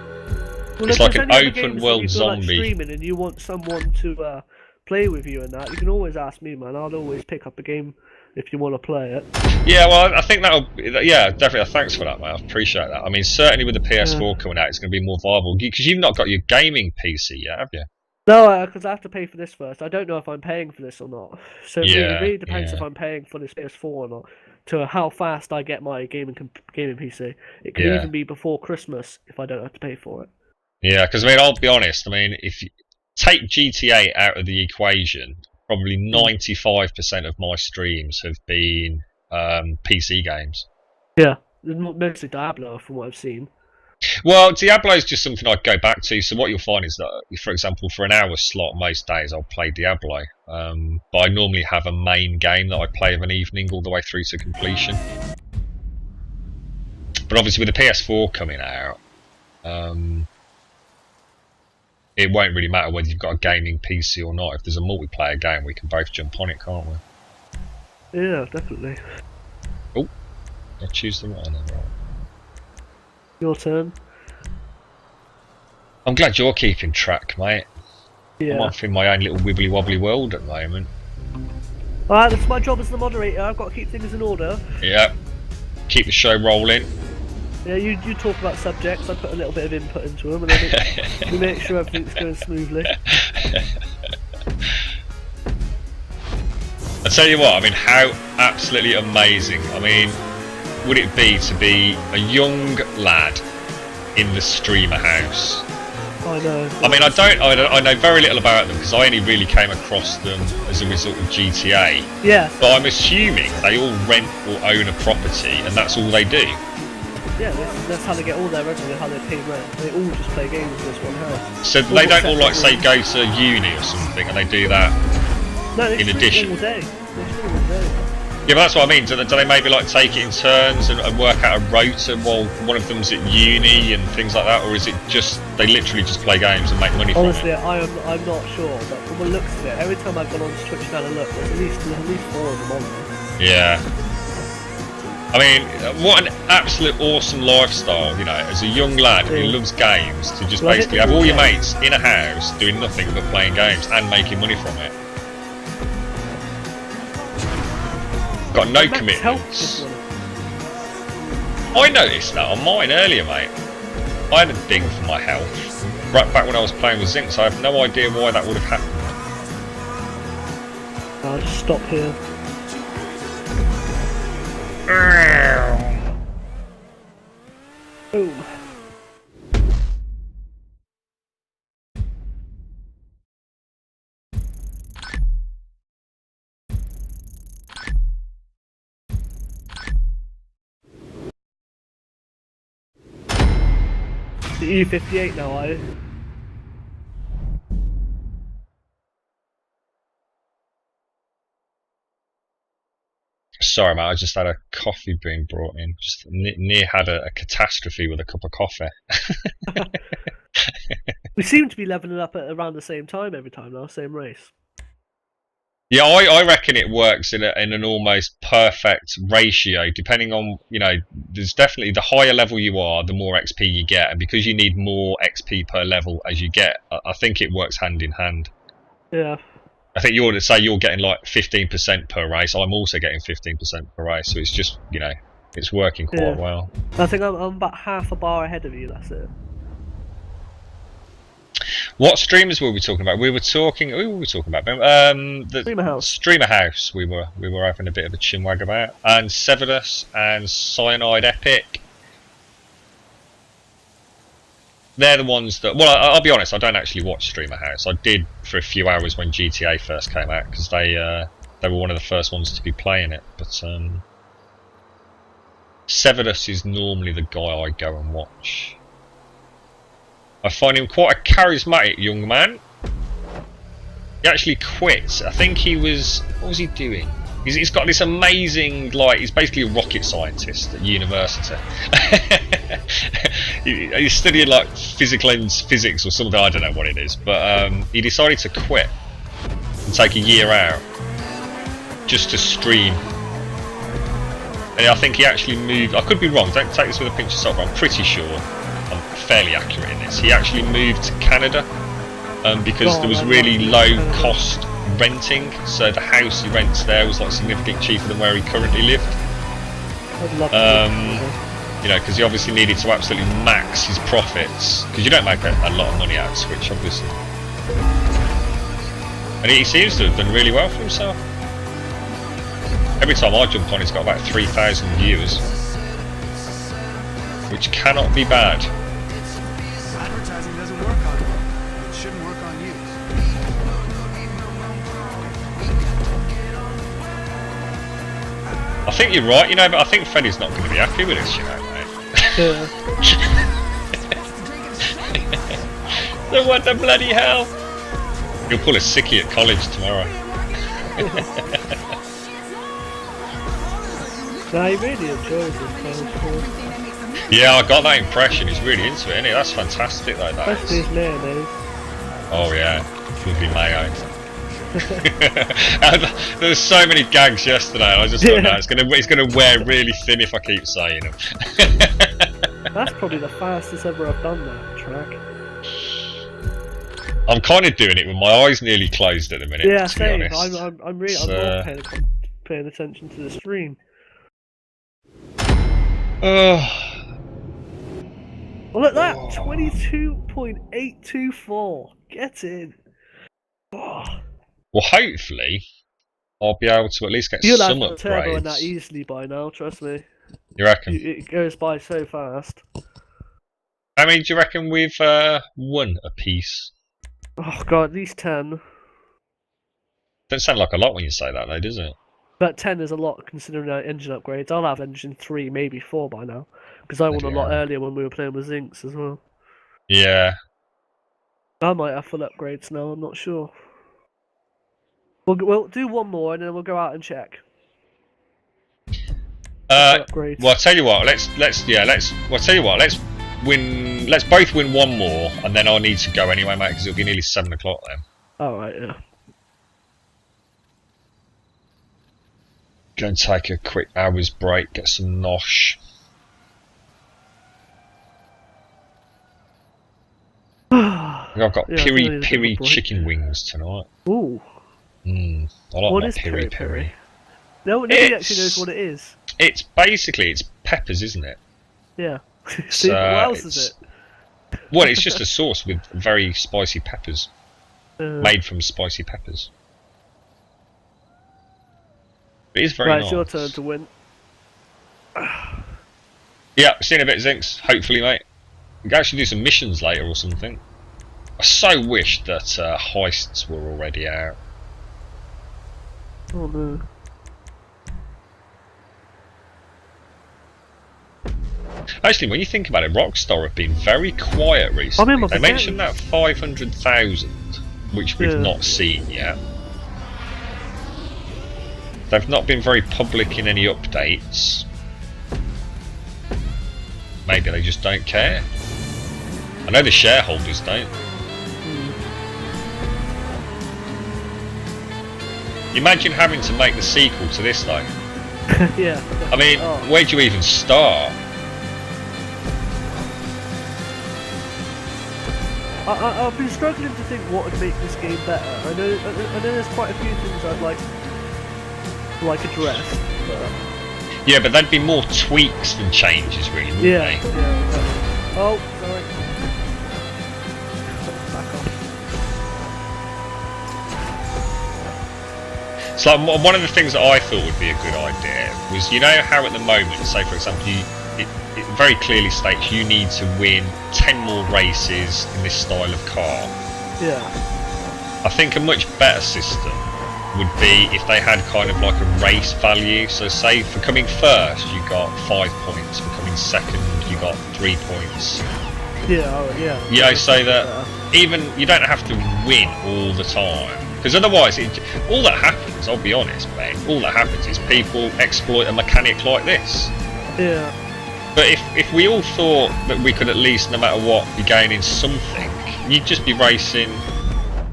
S2: Well,
S1: it's like an open world zombie.
S2: Like streaming and you want someone to play with you and that, you can always ask me, man. I'll always pick up a game if you want to play it.
S1: Yeah, well, I think that'll... Yeah, definitely. Thanks for that, mate. I appreciate that. I mean, certainly with the PS4 coming out, it's going to be more viable. Because you've not got your gaming PC yet, have you?
S2: No, because I have to pay for this first. I don't know if I'm paying for this or not. So it really depends if I'm paying for this PS4 or not, to how fast I get my gaming PC. It could even be before Christmas if I don't have to pay for it.
S1: Yeah, because I mean, I'll be honest. I mean, if you take GTA out of the equation, probably 95% of my streams have been PC games.
S2: Yeah, mostly Diablo from what I've seen.
S1: Well, Diablo is just something I'd go back to. So what you'll find is that, for example, for an hour slot most days I'll play Diablo. But I normally have a main game that I play of an evening all the way through to completion. But obviously with the PS4 coming out, it won't really matter whether you've got a gaming PC or not. If there's a multiplayer game, we can both jump on it, can't we?
S2: Yeah, definitely.
S1: Oh, I choose the right one. Right.
S2: Your turn.
S1: I'm glad you're keeping track, mate.
S2: Yeah.
S1: I'm off in my own little wibbly wobbly world at the moment.
S2: Alright, that's my job as the moderator. I've got to keep things in order.
S1: Yeah. Keep the show rolling.
S2: Yeah, you talk about subjects, I put a little bit of input into them, and then we make sure everything's going smoothly.
S1: I tell you what, I mean, how absolutely amazing. I mean, would it be to be a young lad in the streamer house?
S2: I know.
S1: I mean, I know very little about them because I only really came across them as a result of GTA.
S2: Yeah.
S1: But I'm assuming they all rent or own a property, and that's all they do.
S2: Yeah, that's how they get all their revenue, how they pay rent. They all just play games in this one house.
S1: So they don't all, like, say, go to uni or something, and they do that in addition?
S2: All day. They stream all day.
S1: Yeah, but that's what I mean. Do they maybe like take it in turns and work out a rota while one of them's at uni and things like that, or is it just they literally just play games and make money from it?
S2: Honestly, I'm not sure, but from the looks of it, every time I've gone on Twitch now and look, there's at least 4 of them on there.
S1: Yeah. I mean, what an absolute awesome lifestyle, you know, as a young lad who loves games, to just basically have all your mates in a house doing nothing but playing games and making money from it. Got no commitments. I noticed that on mine earlier, mate. I had a ding for my health right back when I was playing with Zinc, so I have no idea why that would have happened.
S2: I'll just stop here. Boom. The E58 now, are you?
S1: Sorry, mate. I just had a coffee being brought in. Just near had a catastrophe with a cup of coffee.
S2: We seem to be leveling up at around the same time every time now, same race.
S1: Yeah, I reckon it works in an almost perfect ratio, depending on, you know, there's definitely the higher level you are, the more XP you get, and because you need more XP per level as you get, I think it works hand in hand.
S2: Yeah.
S1: I think you're getting like 15% per race. I'm also getting 15% per race, so it's just, you know, it's working quite well.
S2: I think I'm about half a bar ahead of you. That's it.
S1: What streamers were we talking about? We were talking. Who were we talking about? The
S2: Streamer House.
S1: Streamer House. We were having a bit of a chinwag about, and Severus and Cyanide Epic. They're the ones that. Well, I'll be honest. I don't actually watch Streamer House. I did for a few hours when GTA first came out because they were one of the first ones to be playing it. But Severus is normally the guy I go and watch. I find him quite a charismatic young man. He actually quit. I think he was... What was he doing? He's got this amazing... Like, he's basically a rocket scientist at university. He's studying, like, physics or something. I don't know what it is. But he decided to quit and take a year out just to stream. And I think he actually moved... I could be wrong. Don't take this with a pinch of salt, but I'm pretty sure... I'm fairly accurate in this. He actually moved to Canada because there was really low cost renting, so the house he rents there was like significantly cheaper than where he currently lived.
S2: I'd love
S1: you know, because he obviously needed to absolutely max his profits, because you don't make a lot of money out of Switch, obviously. And he seems to have done really well for himself. Every time I jump on, he's got about 3,000 viewers. Which cannot be bad.
S3: Advertising doesn't work on it. It shouldn't work on you.
S1: I think you're right, you know, but I think Freddy's not going to be happy with this, you know, mate. So what the bloody hell? He'll pull a sickie at college tomorrow.
S2: No, he really enjoys it.
S1: Yeah, I got that impression. He's really into it, isn't he? That's fantastic, though. That
S2: Especially his mayonnaise.
S1: Oh yeah, lovely mayo. There so many gags yesterday. And I just thought, no, it's gonna wear really thin if I keep saying them.
S2: That's probably the fastest ever I've done that track.
S1: I'm kind of doing it with my eyes nearly closed at the minute.
S2: Yeah,
S1: to be
S2: same.
S1: honest.
S2: I'm really not paying attention to the stream. Well, look at that! 22.824. Get in. Oh.
S1: Well, hopefully, I'll be able to at least get
S2: You'll
S1: some
S2: have a turbo in
S1: upgrades.
S2: that easily by now, trust me.
S1: You reckon?
S2: It goes by so fast.
S1: How many do you reckon we've won a piece?
S2: Oh god, at least 10.
S1: Doesn't sound like a lot when you say that, though, does it?
S2: But 10 is a lot considering our engine upgrades. I'll have engine 3, maybe 4 by now. Because I won a lot earlier when we were playing with Zincs as well.
S1: Yeah.
S2: I might have full upgrades now, I'm not sure. We'll do one more and then we'll go out and check.
S1: Well, I'll tell you what. Let's win. Let's both win one more, and then I'll need to go anyway, mate, because it'll be nearly 7 o'clock then.
S2: Alright, yeah.
S1: Go and take a quick hour's break, get some nosh. I've got piri chicken wings tonight.
S2: Ooh.
S1: I like
S2: What
S1: my
S2: is
S1: piri
S2: piri? Nobody actually knows what it is.
S1: It's basically peppers, isn't it?
S2: Yeah. So what else is it?
S1: Well, it's just a sauce with very spicy peppers, made from spicy peppers. It is very
S2: right,
S1: nice.
S2: it's your turn to win.
S1: Yeah, seen a bit, Zinks. Hopefully, mate. We can actually do some missions later or something. I so wish that heists were already out.
S2: Oh no.
S1: Actually, when you think about it, Rockstar have been very quiet recently. They mentioned that 500,000, which we've not seen yet. They've not been very public in any updates. Maybe they just don't care. I know the shareholders don't. Imagine having to make the sequel to this though.
S2: Yeah.
S1: I mean, where do you even start?
S2: I've been struggling to think what would make this game better. I know there's quite a few things I'd like addressed. But...
S1: Yeah, but there'd be more tweaks than changes, really, wouldn't they?
S2: Yeah. Oh, sorry. Back off.
S1: So like, one of the things that I thought would be a good idea was, you know how at the moment, say for example, it very clearly states you need to win 10 more races in this style of car.
S2: Yeah.
S1: I think a much better system would be if they had kind of like a race value. So say for coming first you got 5 points, for coming second you got 3 points.
S2: Yeah, yeah.
S1: You know, so that even you don't have to win all the time. Because otherwise, all that happens, I'll be honest, mate, all that happens is people exploit a mechanic like this.
S2: Yeah.
S1: But if we all thought that we could at least, no matter what, be gaining something, you'd just be racing,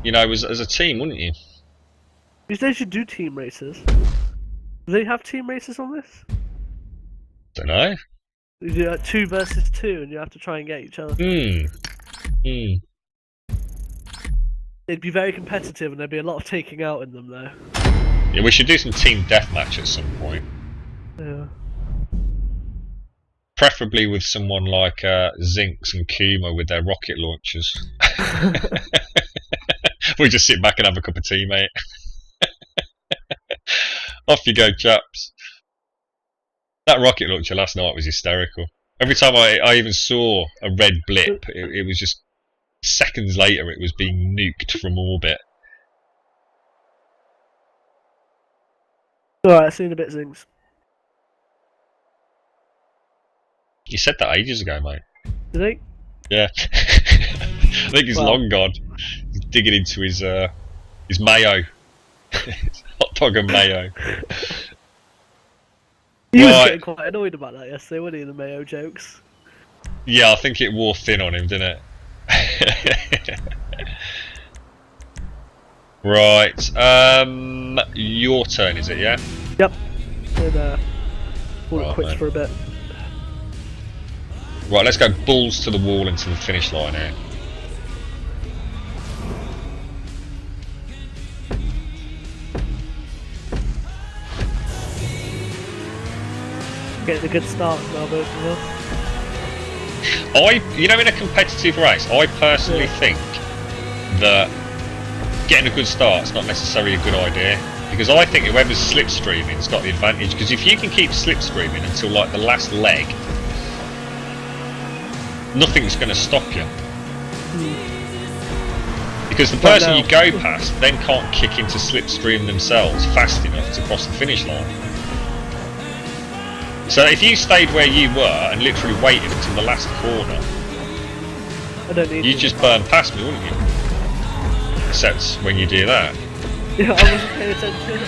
S1: you know, as a team, wouldn't you?
S2: These days you do team races. Do they have team races on this?
S1: Don't know.
S2: You do like 2 versus 2 and you have to try and get each other. It'd be very competitive and there'd be a lot of taking out in them though.
S1: Yeah, we should do some team deathmatch at some point.
S2: Yeah.
S1: Preferably with someone like Zinks and Kuma with their rocket launchers. We just sit back and have a cup of tea, mate. Off you go, chaps. That rocket launcher last night was hysterical. Every time I even saw a red blip, it was just seconds later it was being nuked from orbit.
S2: Alright, see you in a bit, Zings.
S1: You said that ages ago, mate.
S2: Did he?
S1: Yeah. I think he's long gone. He's digging into his mayo. Hot dog and mayo.
S2: He was getting quite annoyed about that yesterday, wasn't he, the mayo jokes?
S1: Yeah, I think it wore thin on him, didn't it? Right. Your turn, is it, yeah?
S2: Yep. And call it quits for a bit.
S1: Right, let's go balls to the wall into the finish line here.
S2: Getting a good start now, both of us.
S1: You know, in a competitive race, I personally think that getting a good start is not necessarily a good idea. Because I think whoever's slipstreaming's got the advantage. Because if you can keep slipstreaming until like the last leg, nothing's going to stop you. Because the person you go past then can't kick into slipstream themselves fast enough to cross the finish line. So if you stayed where you were and literally waited until the last corner, you'd just burn past me, wouldn't you? Except when you do that.
S2: Yeah, I wasn't paying attention.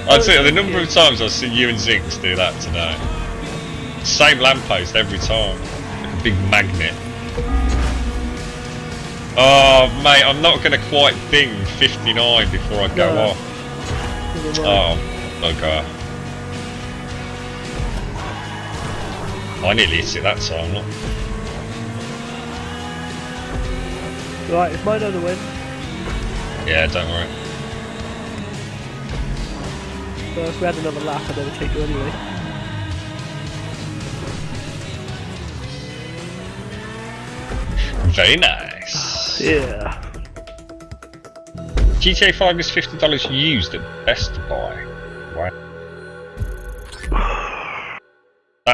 S1: I'd say the number of times I've seen you and Zinks do that tonight. Same lamppost every time. Like a big magnet. Oh mate, I'm not going to quite bing 59 before I go off. Oh bugger. I nearly hit it that time, look.
S2: Right, it's mine on the win.
S1: Yeah, don't worry.
S2: So if we had another lap, I'd never take you anyway.
S1: Very nice.
S2: Yeah.
S1: GTA 5 is $50 used at Best Buy. Wow.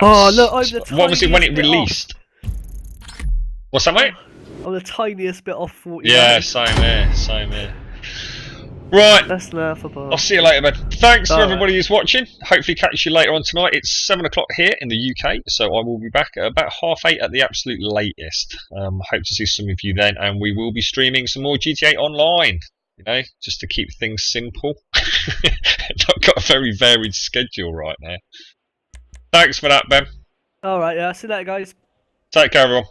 S2: Oh, look, I'm the
S1: What was it when it
S2: tiniest bit
S1: released? What's that, mate?
S2: I'm the tiniest bit off 49.
S1: Yeah, same here, same here. Right,
S2: That's laughable.
S1: I'll see you later, man. Thanks to
S2: Alright.
S1: everybody who's watching. Hopefully catch you later on tonight. It's 7 o'clock here in the UK, so I will be back at about 8:30 at the absolute latest. Hope to see some of you then, and we will be streaming some more GTA Online, you know, just to keep things simple. I've got a very varied schedule right now. Thanks for that, Ben.
S2: Alright, yeah, see you later, guys.
S1: Take care, everyone.